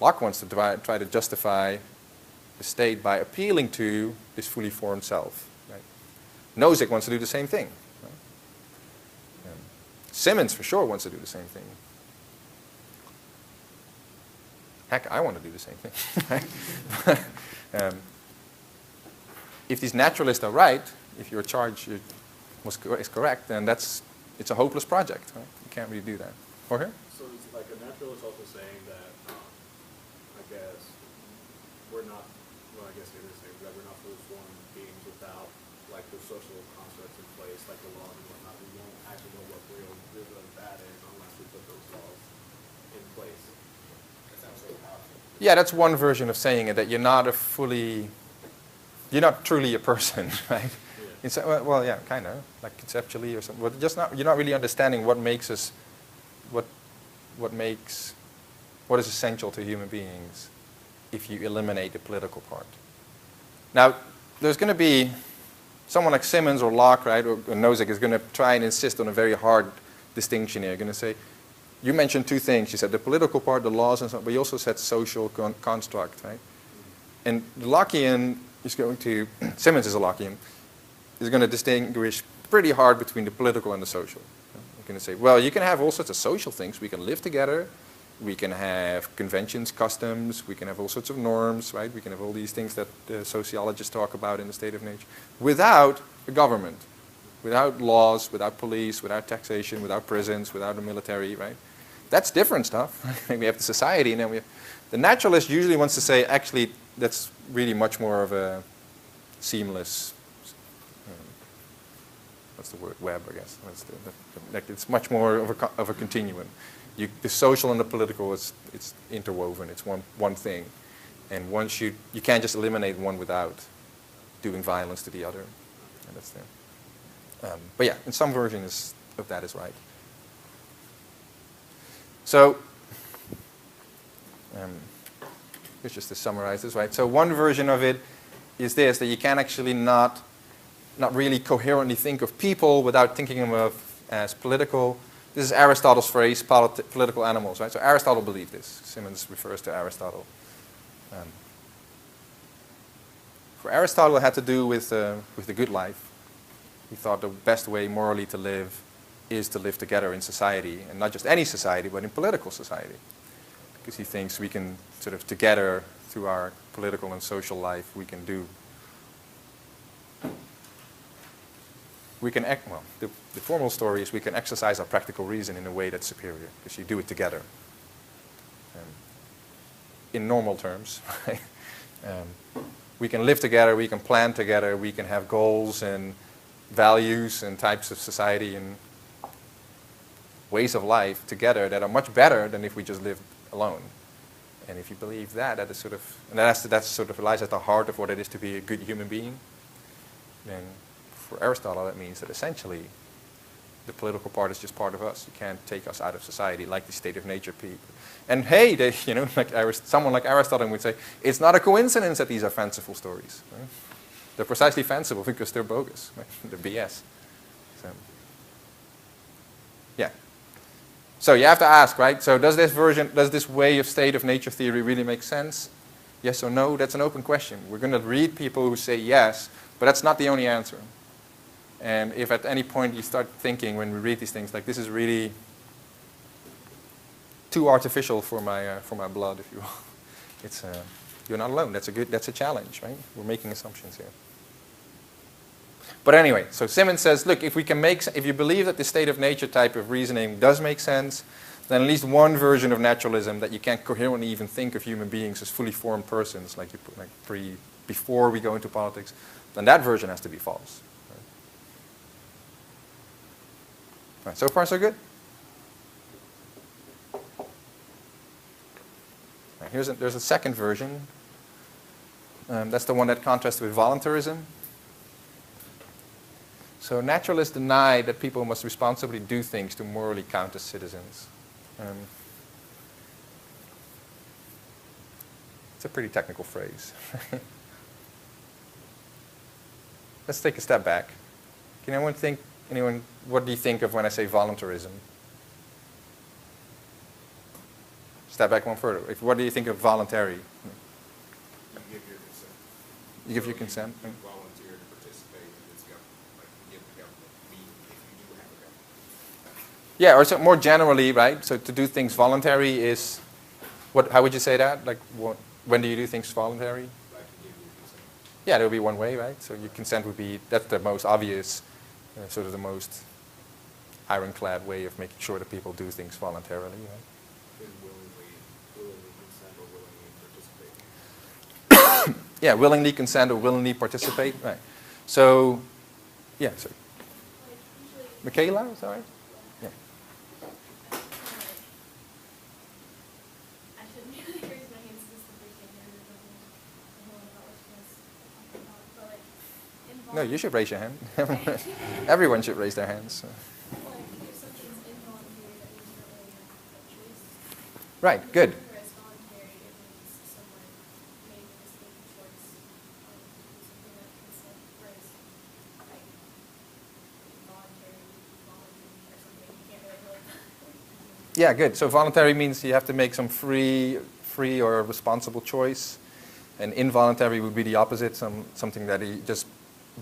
Locke wants to try to justify the state by appealing to this fully formed self. Right? Nozick wants to do the same thing. Right? Simmons for sure wants to do the same thing. Heck, I want to do the same thing. If these naturalists are right, if your charge is correct, then it's a hopeless project. Right? You can't really do that. Okay? So it's like a naturalist also saying that, I guess, we're not, well, I guess it is saying that we're not fully formed beings without, like, the social constructs in place, like the laws and whatnot. We won't actually know what real good or bad is unless we put those laws in place. That sounds so powerful. Yeah, that's one version of saying it, that you're not truly a person, right? Yeah. It's, well, yeah, kind of, like conceptually or something. But you're not really understanding what makes us, what is essential to human beings if you eliminate the political part. Now, there's going to be someone like Simmons or Locke, right, or Nozick is going to try and insist on a very hard distinction here. Going to say, you mentioned two things. You said the political part, the laws and so on, but you also said social construct, right? And the Lockean is going to, Simmons is a Lockean, is going to distinguish pretty hard between the political and the social. You're going to say, well, you can have all sorts of social things. We can live together. We can have conventions, customs. We can have all sorts of norms, right? We can have all these things that sociologists talk about in the state of nature without a government, without laws, without police, without taxation, without prisons, without the military, right? That's different stuff. We have the society, and then we have, the naturalist usually wants to say, actually, that's really much more of a seamless, what's the word, web, I guess. It's much more of a continuum. The social and the political, it's interwoven. It's one thing. And once you can't just eliminate one without doing violence to the other. And that's there. But yeah, in some versions of that is right. So, here's just to summarize this, right? So one version of it is this, that you can actually not really coherently think of people without thinking of them as political. This is Aristotle's phrase, political animals, right? So Aristotle believed this. Simmons refers to Aristotle. For Aristotle, it had to do with the good life. He thought the best way morally to live is to live together in society, and not just any society, but in political society. Because he thinks we can sort of together, through our political and social life, we can the formal story is we can exercise our practical reason in a way that's superior, because you do it together. in normal terms. Right? We can live together, we can plan together, we can have goals and values and types of society and ways of life together that are much better than if we just lived alone. And if you believe that, that is sort of, and that sort of lies at the heart of what it is to be a good human being, then for Aristotle that means that essentially the political part is just part of us. You can't take us out of society like the state of nature people. And hey, they, you know, like someone like Aristotle would say, it's not a coincidence that these are fanciful stories. Right? They're precisely fanciful because they're bogus. Right? They're BS. So, yeah. So you have to ask, right? So does this way of state of nature theory really make sense? Yes or no? That's an open question. We're going to read people who say yes, but that's not the only answer. And if at any point you start thinking when we read these things, like this is really too artificial for my blood, if you will, it's you're not alone. That's a challenge, right? We're making assumptions here. But anyway, so Simmons says, look, if you believe that the state of nature type of reasoning does make sense, then at least one version of naturalism that you can't coherently even think of human beings as fully formed persons, like before we go into politics, then that version has to be false. Right, so far so good? Right, there's a second version. That's the one that contrasts with voluntarism. So naturalists deny that people must responsibly do things to morally count as citizens. It's a pretty technical phrase. Let's take a step back. Can anyone, what do you think of when I say voluntarism? Step back one further. What do you think of voluntary? You give your consent. You give your consent? You volunteer to participate in this government. Like you give the government, meaning if you do have a government. Yeah, or so more generally, right? So to do things voluntary is, how would you say that? Like when do you do things voluntary? Like you give your consent. Yeah, that would be one way, right? So your consent would be, that's the most obvious, sort of the most ironclad way of making sure that people do things voluntarily, right? Willingly consent or willingly participate. Yeah, willingly consent or willingly participate, right? So, yeah, so. Michaela, is that right? Yeah. I shouldn't really raise my hands since the first thing I don't know about what you guys are talking about, but like, No, you should raise your hand. Everyone should raise their hands. like, if something's involuntary, that means you don't really have a choice. Right, good. Whereas voluntary, it means someone made a distinct choice something that consent, whereas like voluntary or something, you can't really. Yeah, good. So voluntary means you have to make some free or responsible choice. And involuntary would be the opposite, something that just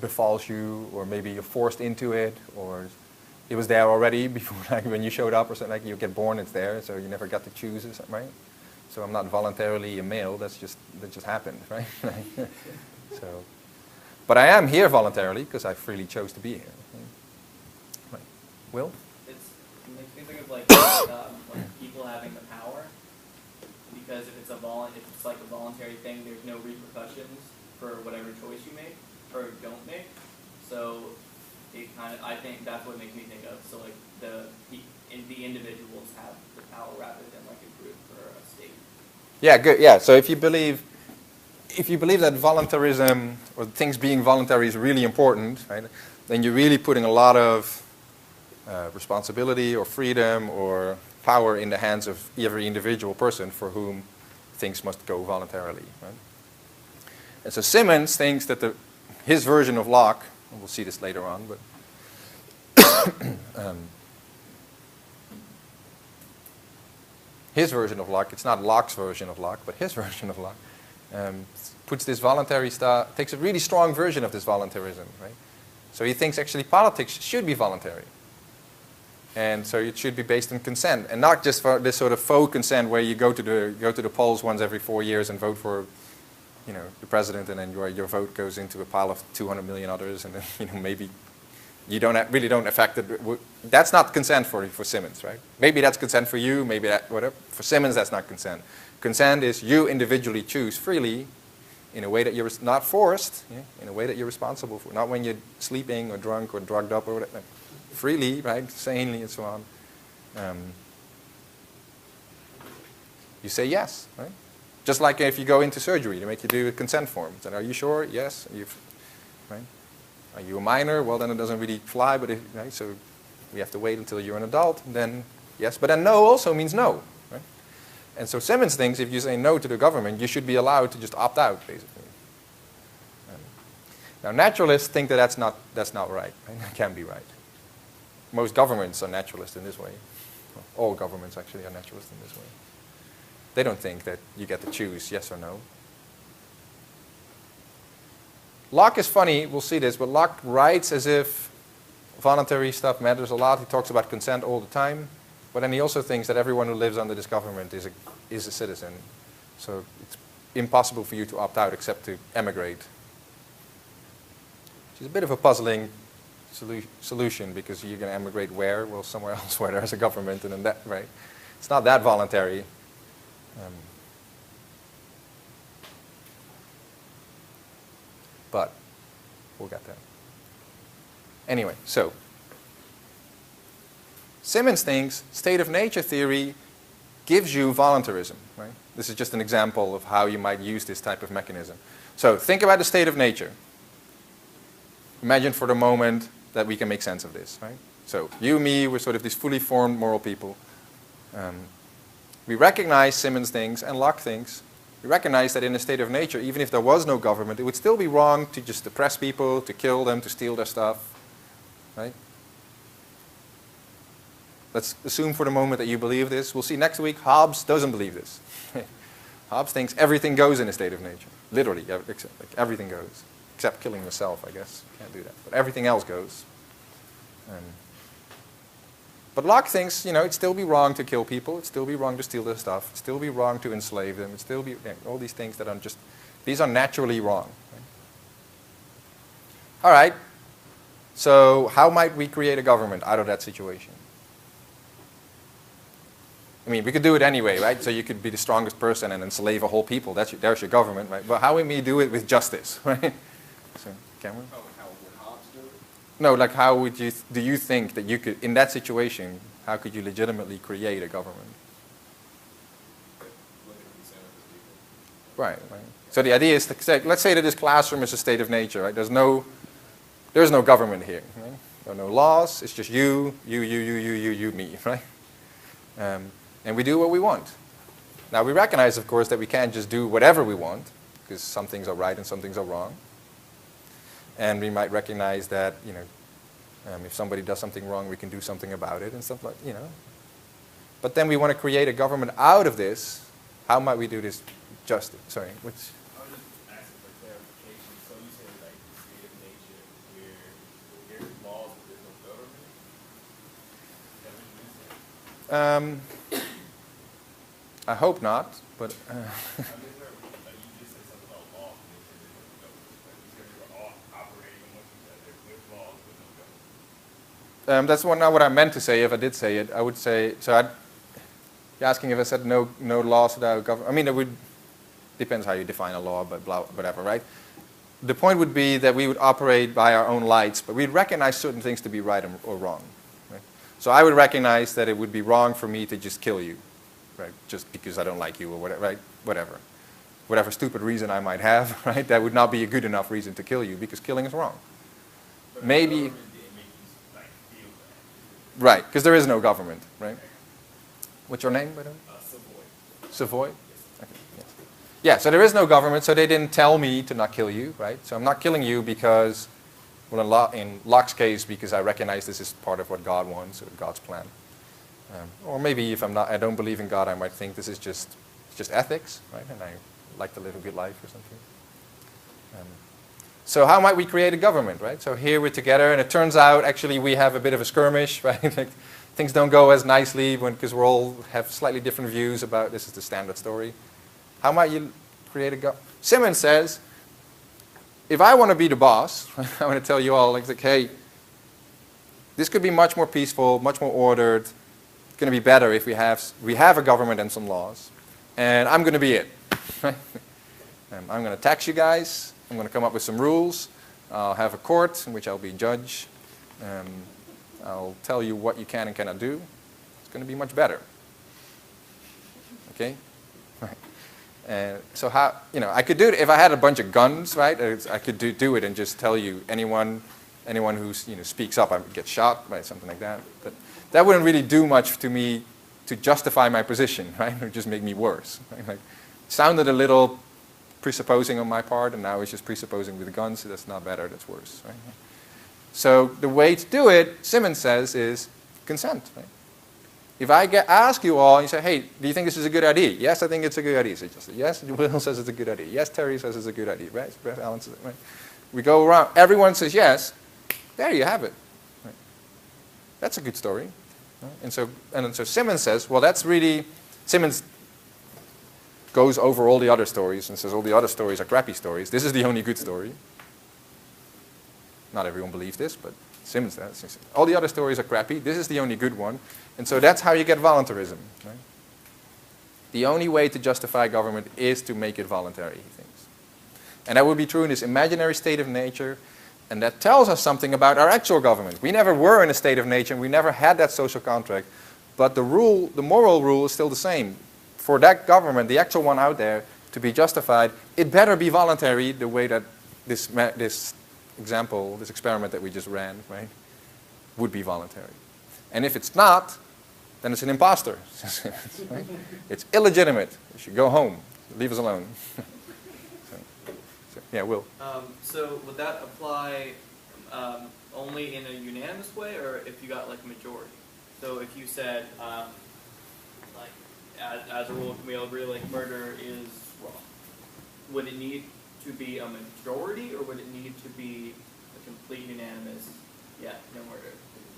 befalls you, or maybe you're forced into it, or it was there already before, like when you showed up or something, like you get born, it's there, so you never got to choose or something, right? So I'm not voluntarily a male, that just happened, right? So, but I am here voluntarily because I freely chose to be here. Right. Will? It makes me think of like people having the power, because if it's like a voluntary thing, there's no repercussions for whatever choice you make or don't make. So it kind of, I think that's what makes me think of. So like the individuals have the power rather than like a group or a state. Yeah, good. Yeah. So if you believe that voluntarism or things being voluntary is really important, right? Then you're really putting a lot of responsibility or freedom or power in the hands of every individual person for whom things must go voluntarily, right? And so Simmons thinks that his version of Locke, and we'll see this later on, but his version of Locke, it's not Locke's version of Locke, but his version of Locke, puts this voluntary stuff, takes a really strong version of this voluntarism, right? So he thinks actually politics should be voluntary. And so it should be based on consent, and not just for this sort of faux consent where you go to the polls once every 4 years and vote for, the president, and then your vote goes into a pile of 200 million others, and then maybe you really don't affect it. That's not consent for Simmons, right? Maybe that's consent for you, maybe that whatever. For Simmons, that's not consent. Consent is you individually choose freely in a way that you're not forced, yeah, in a way that you're responsible for. Not when you're sleeping or drunk or drugged up or whatever. Freely, right, sanely and so on. You say yes, right? Just like if you go into surgery, they make you do a consent form. Then, are you sure? Yes. Right? Are you a minor? Well, then it doesn't really fly, but right? So we have to wait until you're an adult. Then yes, but then no also means no, right? And so Simmons thinks if you say no to the government, you should be allowed to just opt out, basically. Now naturalists think that that's not right. That can't be right. Most governments are naturalist in this way. Well, all governments actually are naturalist in this way. They don't think that you get to choose yes or no. Locke is funny, we'll see this, but Locke writes as if voluntary stuff matters a lot. He talks about consent all the time, but then he also thinks that everyone who lives under this government is a citizen. So it's impossible for you to opt out except to emigrate. Which is a bit of a puzzling solution, because you're going to emigrate where? Well, somewhere else where there's a government, and then that, right? It's not that voluntary. But we'll get there. Anyway, so Simmons thinks state of nature theory gives you voluntarism, right? This is just an example of how you might use this type of mechanism. So think about the state of nature. Imagine for the moment that we can make sense of this, right? So you, me, we're sort of these fully formed moral people. We recognize, Simmons thinks, and Locke thinks, we recognize that in a state of nature, even if there was no government, it would still be wrong to just oppress people, to kill them, to steal their stuff, right? Let's assume for the moment that you believe this. We'll see next week, Hobbes doesn't believe this. Hobbes thinks everything goes in a state of nature. Literally, everything goes. Except killing yourself, I guess. Can't do that. But everything else goes. But Locke thinks, it'd still be wrong to kill people. It'd still be wrong to steal their stuff. It'd still be wrong to enslave them. It'd still be all these things that are just, these are naturally wrong. Right? All right. So how might we create a government out of that situation? I mean, we could do it anyway, right? So you could be the strongest person and enslave a whole people. There's your government, right? But how would we do it with justice, right? So, Cameron? Oh, how would Hobbes do it? No, like how would you, do you think that you could, in that situation, how could you legitimately create a government? Right, right. So the idea is to say, let's say that this classroom is a state of nature, right? There's no government here, right? There are no laws, it's just you, me, right? And we do what we want. Now we recognize, of course, that we can't just do whatever we want, because some things are right and some things are wrong. And we might recognize that, if somebody does something wrong, we can do something about it and stuff like, But then we want to create a government out of this. How might we do this justice? Sorry, which? I was just asking for clarification. So you said like the state of nature where there's laws but there's no government? Is that what you said? I hope not, but. I misheard you just said something about laws and you said there's no government. You said we were all operating amongst each other with laws but no government. That's not what I meant to say. If I did say it, I would say, you're asking if I said no laws without government. I mean, it would, depends how you define a law, but blah, whatever, right? The point would be that we would operate by our own lights, but we'd recognize certain things to be right or wrong. Right? So I would recognize that it would be wrong for me to just kill you, right? Just because I don't like you or whatever, right? Whatever stupid reason I might have, right? That would not be a good enough reason to kill you because killing is wrong. But Maybe. The government didn't make you like feel bad. Right, because there is no government, right? What's your name, by the way? Savoy. Savoy? Okay, yes. Yeah, so there is no government, so they didn't tell me to not kill you, right? So I'm not killing you because, well, in Locke's case, because I recognize this is part of what God wants, or God's plan. Or maybe if I don't believe in God, I might think this is just ethics, right? And I like to live a good life or something. So how might we create a government, right? So here we're together, and it turns out actually we have a bit of a skirmish, right? Like, things don't go as nicely because we all have slightly different views about, this is the standard story. How might you create a government? Simmons says, if I want to be the boss, I want to tell you all, like, hey, this could be much more peaceful, much more ordered. It's going to be better if we have a government and some laws. and I'm going to be it. I'm going to tax you guys. I'm going to come up with some rules. I'll have a court in which I'll be judge. I'll tell you what you can and cannot do. It's going to be much better. Okay? Right. And so how, I could do it if I had a bunch of guns, right? I could do it and just tell you anyone who speaks up, I would get shot, right? Something like that. But that wouldn't really do much to me to justify my position, right? It would just make me worse. Right? Like, sounded a little presupposing on my part, and now it's just presupposing with guns. So that's not better. That's worse. Right? So the way to do it, Simmons says, is consent. Right? If I ask you all, and you say, hey, do you think this is a good idea? Yes, I think it's a good idea. So just say, yes, Will says it's a good idea. Yes, Terry says it's a good idea. Right? Alan says, right? We go around. Everyone says yes. There you have it. Right? That's a good story. Right? And so Simmons says, well, that's really, Simmons goes over all the other stories and says all the other stories are crappy stories. This is the only good story. Not everyone believes this, but Simmons does. All the other stories are crappy. This is the only good one. And so that's how you get voluntarism. Right? The only way to justify government is to make it voluntary, he thinks. And that would be true in this imaginary state of nature. And that tells us something about our actual government. We never were in a state of nature, and we never had that social contract. But the moral rule is still the same. For that government, the actual one out there, to be justified, it better be voluntary the way that this example, this experiment that we just ran, right, would be voluntary. And if it's not, then it's an imposter. Right? It's illegitimate. You should go home. Leave us alone. Yeah, Will. So would that apply only in a unanimous way, or if you got like a majority? So if you said, as a rule, can we all agree like murder is wrong? Would it need to be a majority, or would it need to be a complete unanimous, yeah, no murder?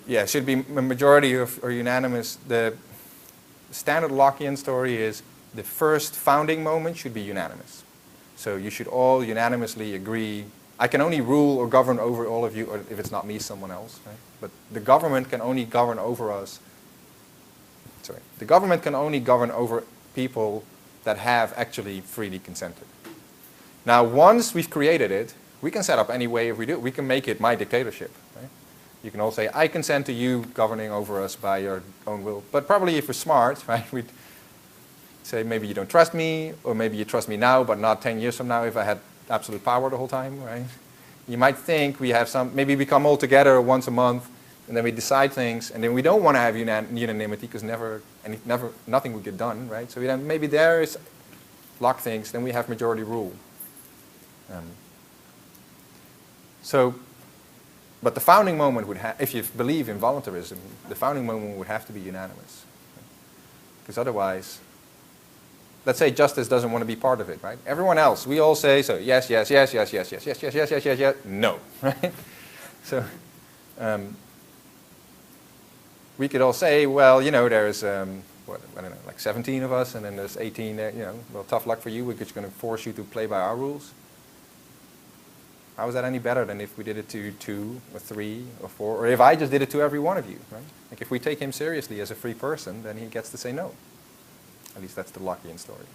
Yeah, it should be a majority or unanimous. The standard Lockean story is the first founding moment should be unanimous. So you should all unanimously agree, I can only rule or govern over all of you, or if it's not me, someone else. Right? But the government can only govern over us. Sorry, the government can only govern over people that have actually freely consented. Now, once we've created it, we can set up any way if we do. We can make it my dictatorship. Right? You can all say, I consent to you governing over us by your own will. But probably if we're smart, right, we'd say maybe you don't trust me, or maybe you trust me now, but not 10 years from now if I had absolute power the whole time, right? You might think we have maybe we come all together once a month, and then we decide things, and then we don't want to have unanimity because nothing would get done, right? So then maybe there is lock things, then we have majority rule. But the founding moment would have, if you believe in voluntarism, the founding moment would have to be unanimous. Because otherwise, let's say justice doesn't want to be part of it, right? Everyone else, we all say, so yes, yes, yes, yes, yes, yes, yes, yes, yes, yes, yes, yes, no, right? So we could all say, well, there's, I don't know, like 17 of us, and then there's 18 there, well, tough luck for you, we're just going to force you to play by our rules. How is that any better than if we did it to 2 or 3 or 4, or if I just did it to every one of you, right? Like if we take him seriously as a free person, then he gets to say no. At least that's the Lockean story.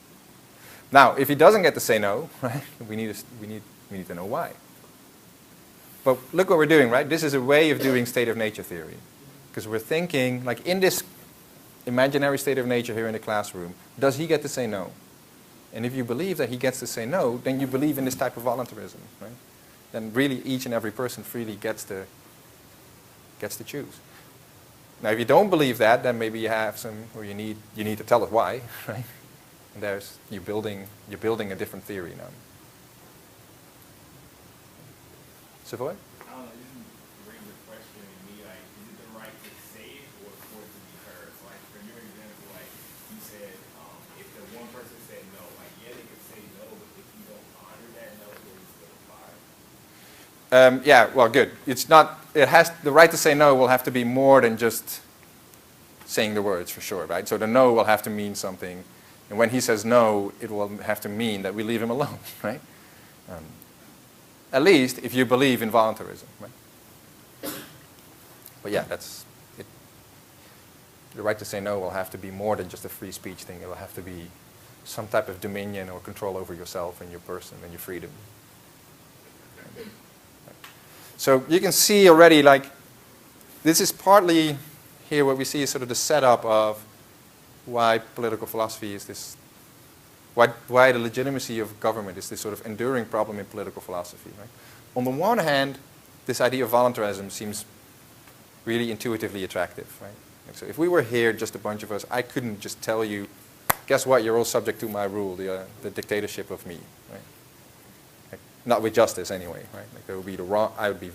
Now, if he doesn't get to say no, right, we need to know why. But look what we're doing, right? This is a way of doing state of nature theory. Because we're thinking, like in this imaginary state of nature here in the classroom, does he get to say no? And if you believe that he gets to say no, then you believe in this type of voluntarism, right? Then really each and every person freely gets to choose. Now, if you don't believe that, then maybe you have or you need to tell us why, right? And you're building a different theory now. Savoy? I don't know, you can bring the question to me, like, is it the right to say it or for it to be heard? So, like, for your example, like, you said, if the one person said no, like, yeah, they could say no, but if you don't honor that no, then it's still fire. Yeah, well, good. The right to say no will have to be more than just saying the words, for sure, right? So the no will have to mean something. And when he says no, it will have to mean that we leave him alone, right? At least if you believe in voluntarism, right? But yeah, that's it. The right to say no will have to be more than just a free speech thing. It will have to be some type of dominion or control over yourself and your person and your freedom. So you can see already, like, this is partly here what we see is sort of the setup of why political philosophy is this, why the legitimacy of government is this sort of enduring problem in political philosophy. Right? On the one hand, this idea of voluntarism seems really intuitively attractive. Right? Like, so if we were here, just a bunch of us, I couldn't just tell you, guess what, you're all subject to my rule, the dictatorship of me. Right? Like, not with justice anyway. Right? Like, there would be I would be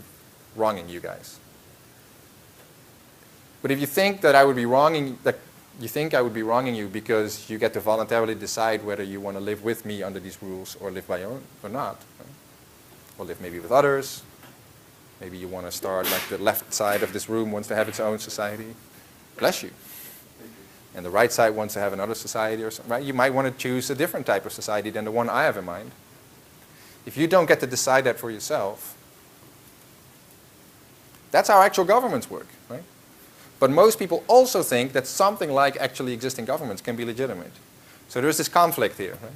wronging you guys. But if you think that I would be wronging, that you think I would be wronging you because you get to voluntarily decide whether you want to live with me under these rules or live by your own or not, right? Or live maybe with others. Maybe you want to start like the left side of this room wants to have its own society. Bless you. And the right side wants to have another society or something, right? You might want to choose a different type of society than the one I have in mind. If you don't get to decide that for yourself, that's how actual governments work, right? But most people also think that something like actually existing governments can be legitimate. So there's this conflict here. Right?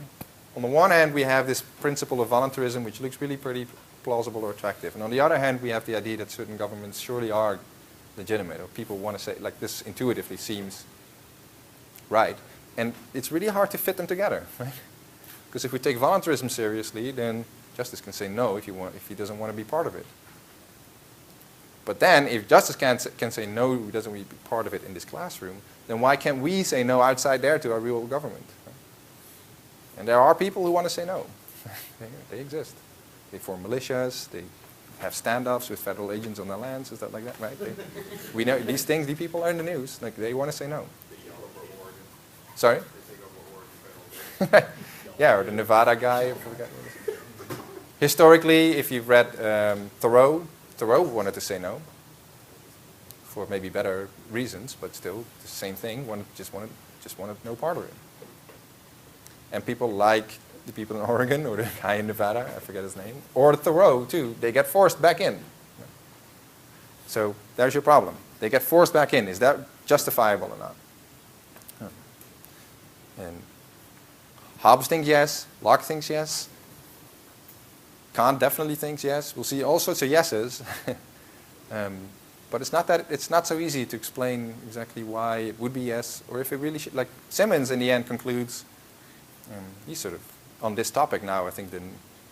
On the one hand, we have this principle of voluntarism, which looks really pretty plausible or attractive. And on the other hand, we have the idea that certain governments surely are legitimate, or people want to say, like, this intuitively seems right. And it's really hard to fit them together, right? Because if we take voluntarism seriously, then justice can say no if he doesn't want to be part of it. But then, if justice can say no, he doesn't want to be part of it in this classroom, then why can't we say no outside there to our real government? Right? And there are people who want to say no. They exist. They form militias. They have standoffs with federal agents on their lands and stuff like that, right? We know these things. These people are in the news. Like, they want to say no. Sorry? Yeah, or the Nevada guy. Historically, if you've read Thoreau wanted to say no for maybe better reasons, but still the same thing. Just wanted no part of it. And people like the people in Oregon or the guy in Nevada, I forget his name, or Thoreau too, they get forced back in. So there's your problem. They get forced back in. Is that justifiable or not? And Hobbes thinks yes. Locke thinks yes. Kant definitely thinks yes. We'll see all sorts of yeses. But it's not so easy to explain exactly why it would be yes, or if it really should. Like Simmons in the end concludes, he's sort of on this topic now, I think.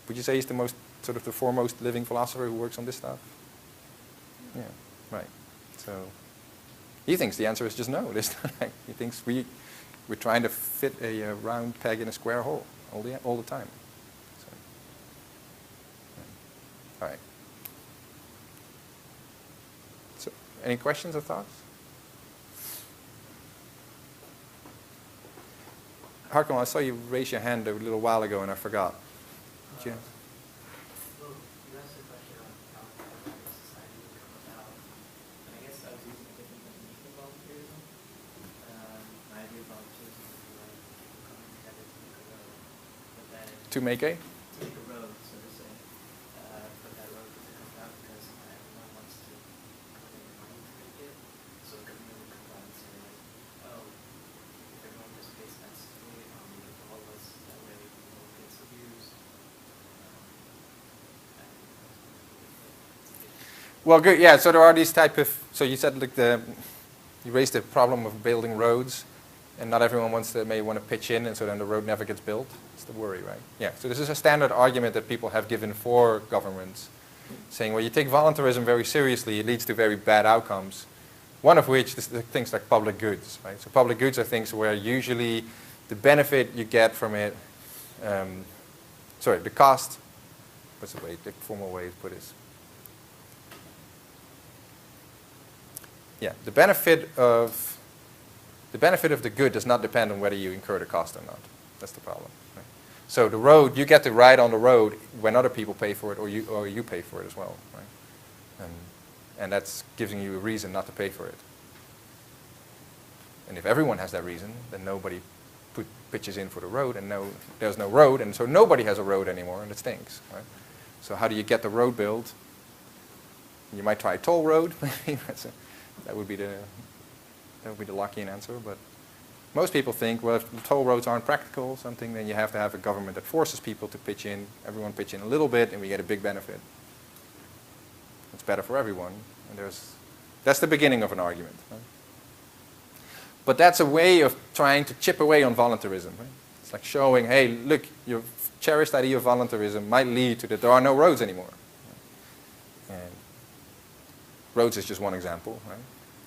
Would you say he's the foremost living philosopher who works on this stuff? Yeah, right. So he thinks the answer is just no. He thinks we're trying to fit a round peg in a square hole all the time. So, yeah. All right. So, any questions or thoughts? Harkon, I saw you raise your hand a little while ago and I forgot. Did you? Well, you asked a question on how democratic society would come about. And I guess I was using a different definition of volunteerism. My idea of volunteerism would be like people coming together to make a road. But then To make a? to make a road, so to say. But that road doesn't come about because not everyone wants to put in the money to make it. So the government would come out and say, like, oh, if everyone just pays nicely, all of us, that way no one gets abused. Well, good. Yeah. So there are these type of. So you said like you raised the problem of building roads, and not everyone may want to pitch in, and so then the road never gets built. It's the worry, right? Yeah. So this is a standard argument that people have given for governments, saying, well, you take voluntarism very seriously, it leads to very bad outcomes. One of which is things like public goods, right? So public goods are things where usually the benefit you get from it, the cost. What's the formal way to put this? Yeah, the benefit of the good does not depend on whether you incur the cost or not. That's the problem. Right? So the road, you get to ride on the road when other people pay for it, or you pay for it as well, right? And that's giving you a reason not to pay for it. And if everyone has that reason, then nobody pitches in for the road, and there's no road, and so nobody has a road anymore, and it stinks, right? So how do you get the road built? You might try a toll road. That would be the Lockean answer, but Most people think, well, if the toll roads aren't practical or something, then you have to have a government that forces people to pitch in, everyone pitch in a little bit, and we get a big benefit. It's better for everyone. And that's the beginning of an argument. Right? But that's a way of trying to chip away on voluntarism. Right? It's like showing, hey, look, your cherished idea of voluntarism might lead to that there are no roads anymore. Right? And roads is just one example. Right?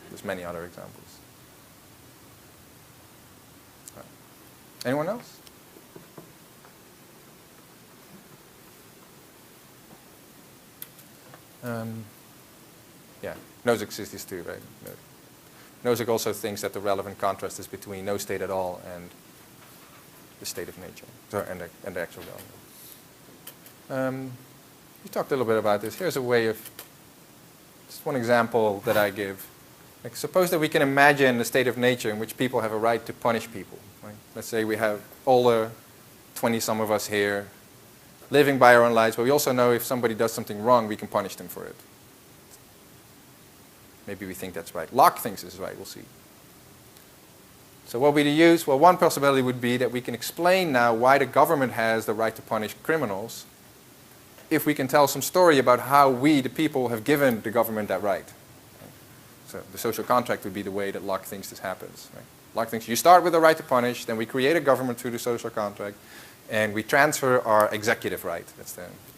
There's many other examples. Right. Anyone else? Yeah, Nozick sees this too, right? Nozick also thinks that the relevant contrast is between no state at all and the state of nature, and the actual government. You talked a little bit about this. Here's a way of, just one example that I give. Like, suppose that we can imagine a state of nature in which people have a right to punish people. Right? Let's say we have all the 20-some of us here living by our own lives, but we also know if somebody does something wrong, we can punish them for it. Maybe we think that's right. Locke thinks this is right. We'll see. So what we use? Well, one possibility would be that we can explain now why the government has the right to punish criminals if we can tell some story about how we, the people, have given the government that right. So the social contract would be the way that Locke thinks this happens. Right? Locke thinks you start with the right to punish, then we create a government through the social contract, and we transfer our executive right. That's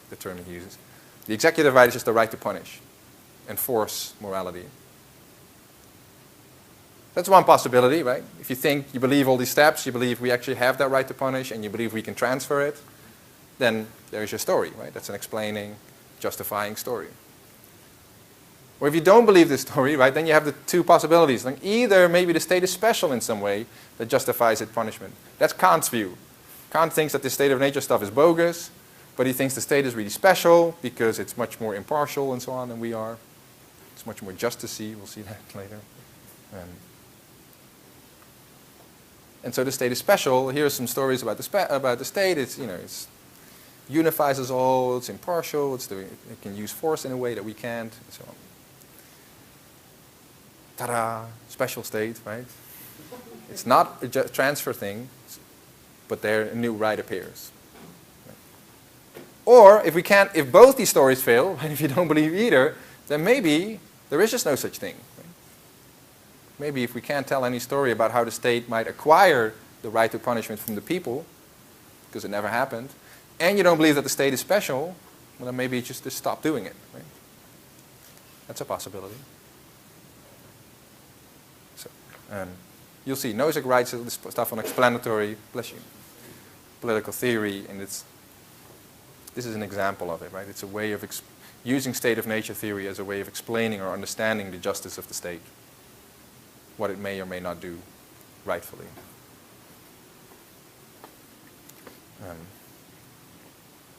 the term he uses. The executive right is just the right to punish, enforce morality. That's one possibility, right? If you think, you believe all these steps, you believe we actually have that right to punish, and you believe we can transfer it, then there's your story, right? That's an explaining, justifying story. Or if you don't believe this story, right, then you have the two possibilities. Like either maybe the state is special in some way that justifies its punishment. That's Kant's view. Kant thinks that the state of nature stuff is bogus, but he thinks the state is really special because it's much more impartial and so on than we are. It's much more justicey. We'll see that later. And so the state is special. Here are some stories about the state. It's, it unifies us all. It's impartial. It can use force in a way that we can't, and so on. Ta-da! Special state, right? It's not a transfer thing, but there a new right appears. Or if both these stories fail, and if you don't believe either, then maybe there is just no such thing. Right? Maybe if we can't tell any story about how the state might acquire the right to punishment from the people, because it never happened, and you don't believe that the state is special, well, then maybe just stop doing it. Right? That's a possibility. So, you'll see Nozick writes this stuff on explanatory, bless you, political theory, and this is an example of it, right? It's a way of using state of nature theory as a way of explaining or understanding the justice of the state, what it may or may not do rightfully.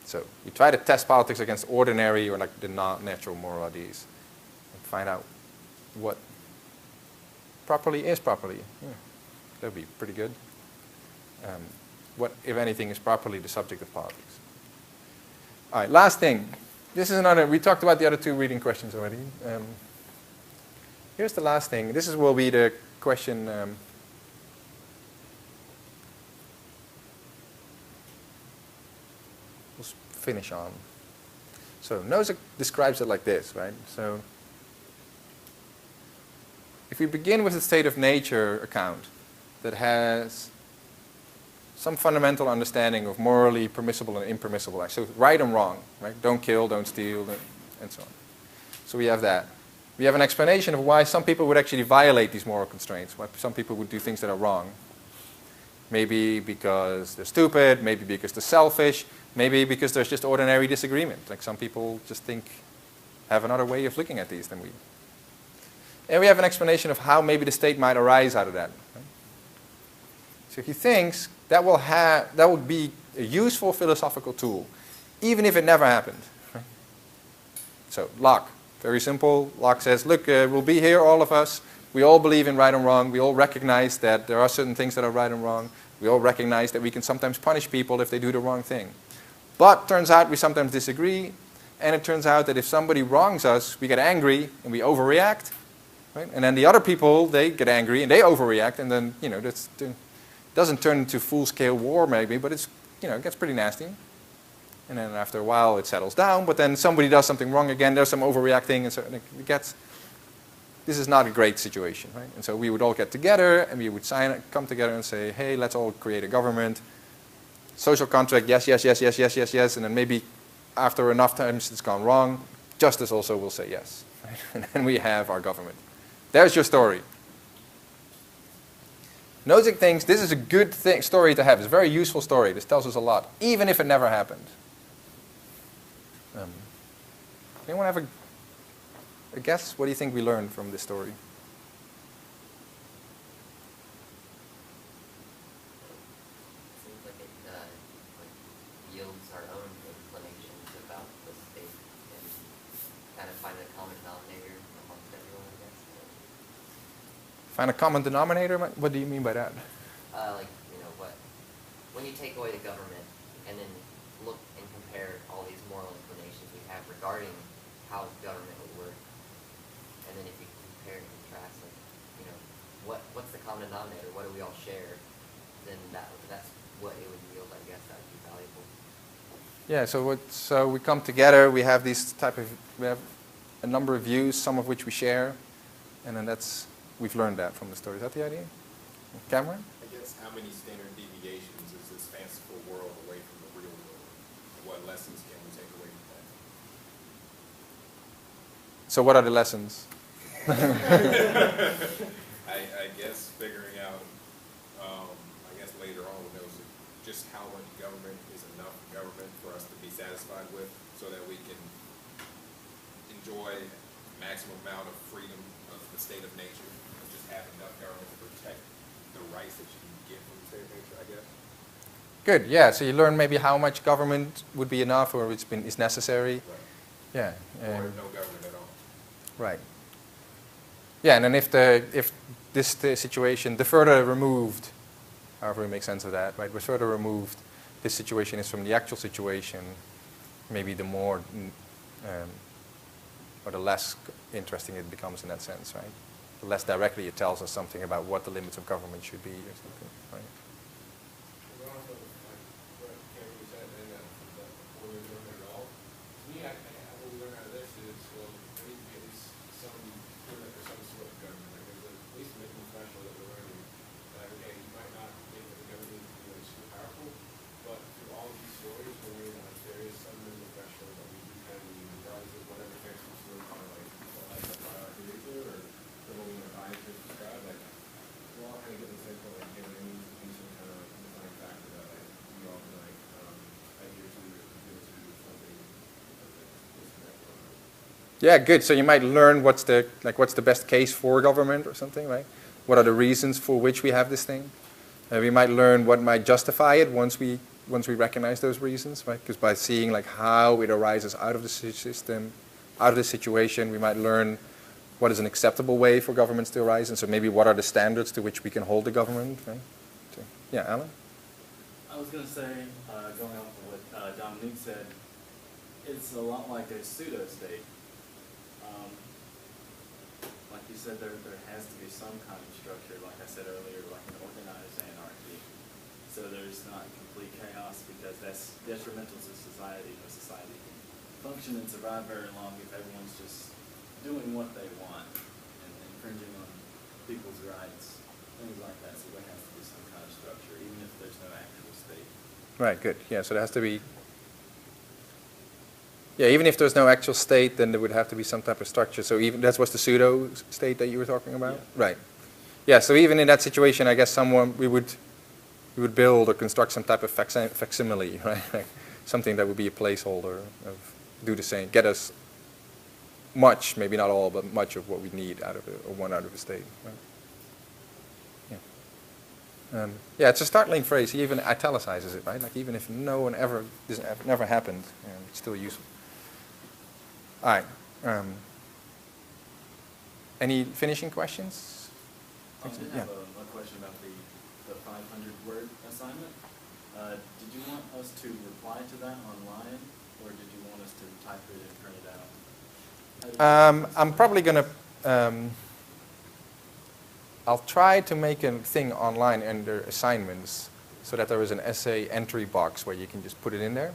So you try to test politics against ordinary or like the non-natural moral ideas and find out what properly is properly. Yeah, that would be pretty good. What, if anything, is properly the subject of politics. All right, last thing. This is another, we talked about the other two reading questions already. Here's the last thing. This will be the question. We'll finish on. So Nozick describes it like this, right? So if we begin with the state of nature account that has some fundamental understanding of morally permissible and impermissible acts. So right and wrong, right? Don't kill, don't steal, and so on. So we have that. We have an explanation of why some people would actually violate these moral constraints, why some people would do things that are wrong. Maybe because they're stupid, maybe because they're selfish, maybe because there's just ordinary disagreement. Like some people just have another way of looking at these than we. And we have an explanation of how maybe the state might arise out of that. Right? So he thinks that will be a useful philosophical tool, even if it never happened. Right? So Locke, very simple. Locke says, look, we'll be here, all of us. We all believe in right and wrong. We all recognize that there are certain things that are right and wrong. We all recognize that we can sometimes punish people if they do the wrong thing. But turns out we sometimes disagree. And it turns out that if somebody wrongs us, we get angry and we overreact. right? And then the other people, they get angry and they overreact, and then, you know, it doesn't turn into full-scale war maybe, but it's, you know, it gets pretty nasty. And then after a while it settles down, but then somebody does something wrong again, there's some overreacting, and so it gets, this is not a great situation, right? And so we would all get together and we would come together and say, hey, let's all create a government. Social contract, yes, yes, yes, yes, yes, yes, yes, and then maybe after enough times it's gone wrong, justice also will say yes. Right? And then we have our government. There's your story. Nozick thinks this is a good story to have. It's a very useful story. This tells us a lot, even if it never happened. Anyone have a guess? What do you think we learned from this story? Seems like it yields our own inclinations about the state and kind of find a common denominator amongst everyone, I guess. Find a common denominator? What do you mean by that? Like, you know, when you take away the government and then look and compare all these moral inclinations we have regarding how government would work, and then if you compare and contrast, like, you know, what's the common denominator? What do we all share? Then that's what it would yield. I guess that would be valuable. Yeah. So we come together. We have we have a number of views, some of which we share, and then we've learned that from the story. Is that the idea? Cameron? I guess how many standard deviations is this fanciful world away from the real world? And what lessons can we take away from that? So what are the lessons? I guess figuring out, I guess later on when there was just how much government is enough government for us to be satisfied with so that we can enjoy maximum amount of freedom of the state of nature and just have enough government to protect the rights that you can get from the state of nature, I guess. Good. Yeah. So you learn maybe how much government would be enough, or is necessary. Right. Yeah. Or no government at all. Right. Yeah, and then if this situation, the further removed, however we make sense of that, right? The further removed this situation is from the actual situation, maybe the more, or the less interesting it becomes in that sense, right? The less directly it tells us something about what the limits of government should be or something, right? Well, also, like what Cameron said, and before we learn it all, to me, what we learn out of this is, well, there needs to be at least some sort of government. Like there's at least making special that we're learning. That, okay, you might not think that the government is super powerful, but through all of these stories, we're learning that like, there is some mental threshold that we do kind of need, regardless of whatever textbook story kind of like the biology or the one we want to buy to describe. Like we're all kind of getting the same point. Like, there needs to be some kind of defining factor that like we all can like adhere to or give to something. Yeah, good. So you might learn what's the best case for government or something, right? What are the reasons for which we have this thing? We might learn what might justify it once we recognize those reasons, right? Because by seeing like how it arises out of the system, out of the situation, we might learn what is an acceptable way for governments to arise, and so maybe what are the standards to which we can hold the government, right? So, yeah, Alan? I was going to say, going off of what Dominique said, it's a lot like a pseudo-state. Like you said, there has to be some kind of structure, like I said earlier, like an organized anarchy. So there's not complete chaos, because that's detrimental to society. No society can function and survive very long if everyone's just doing what they want and infringing on people's rights, things like that. So there has to be some kind of structure, even if there's no actual state. Right, good. Yeah, so there has to be, yeah, even if there's no actual state, then there would have to be some type of structure. So even that was the pseudo state that you were talking about? Yeah. Right. Yeah, so even in that situation, I guess we would build or construct some type of facsimile, right? Like something that would be a placeholder of do the same, get us much, maybe not all, but much of what we need out of it, or want out of a state. Right? Yeah. Yeah, it's a startling phrase. He even italicizes it, right? Like even if this never happened, it's still useful. All right. Any finishing questions? I did have a question about the 500-word assignment. Did you want us to reply to that online, or did you want us to type it and print it out? I'm probably going to I'll try to make a thing online under assignments so that there is an essay entry box where you can just put it in there.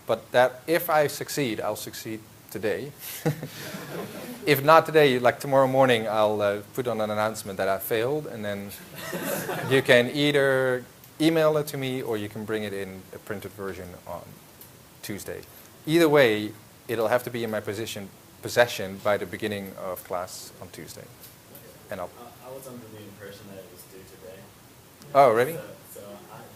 But that if I succeed, I'll succeed today. If not today, like tomorrow morning, I'll put on an announcement that I failed, and then you can either email it to me or you can bring it in a printed version on Tuesday. Either way, it'll have to be in my possession by the beginning of class on Tuesday. And I was under the impression that it was due today. Oh, really? So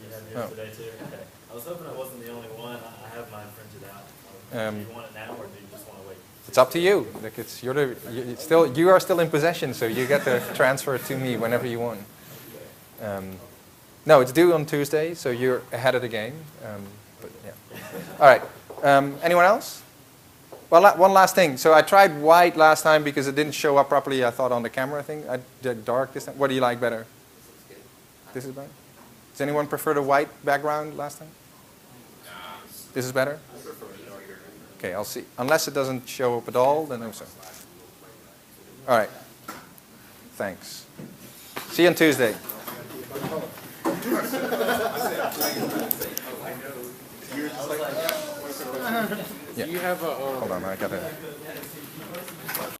you have yours today too? Okay. I was hoping I wasn't the only one. I have mine printed out. Do you want it now, or do you just want to wait? It's up to you. Like you are still in possession, so you get to transfer it to me whenever you want. No, it's due on Tuesday, so you're ahead of the game. But yeah. All right. Anyone else? Well, one last thing. So I tried white last time because it didn't show up properly, I thought, on the camera thing. I did dark this time. What do you like better? This is better? Does anyone prefer the white background last time? This is better? Okay, I'll see. Unless it doesn't show up at all, then I'm sorry. All right. Thanks. See you on Tuesday. Do you have a Hold on, I got it.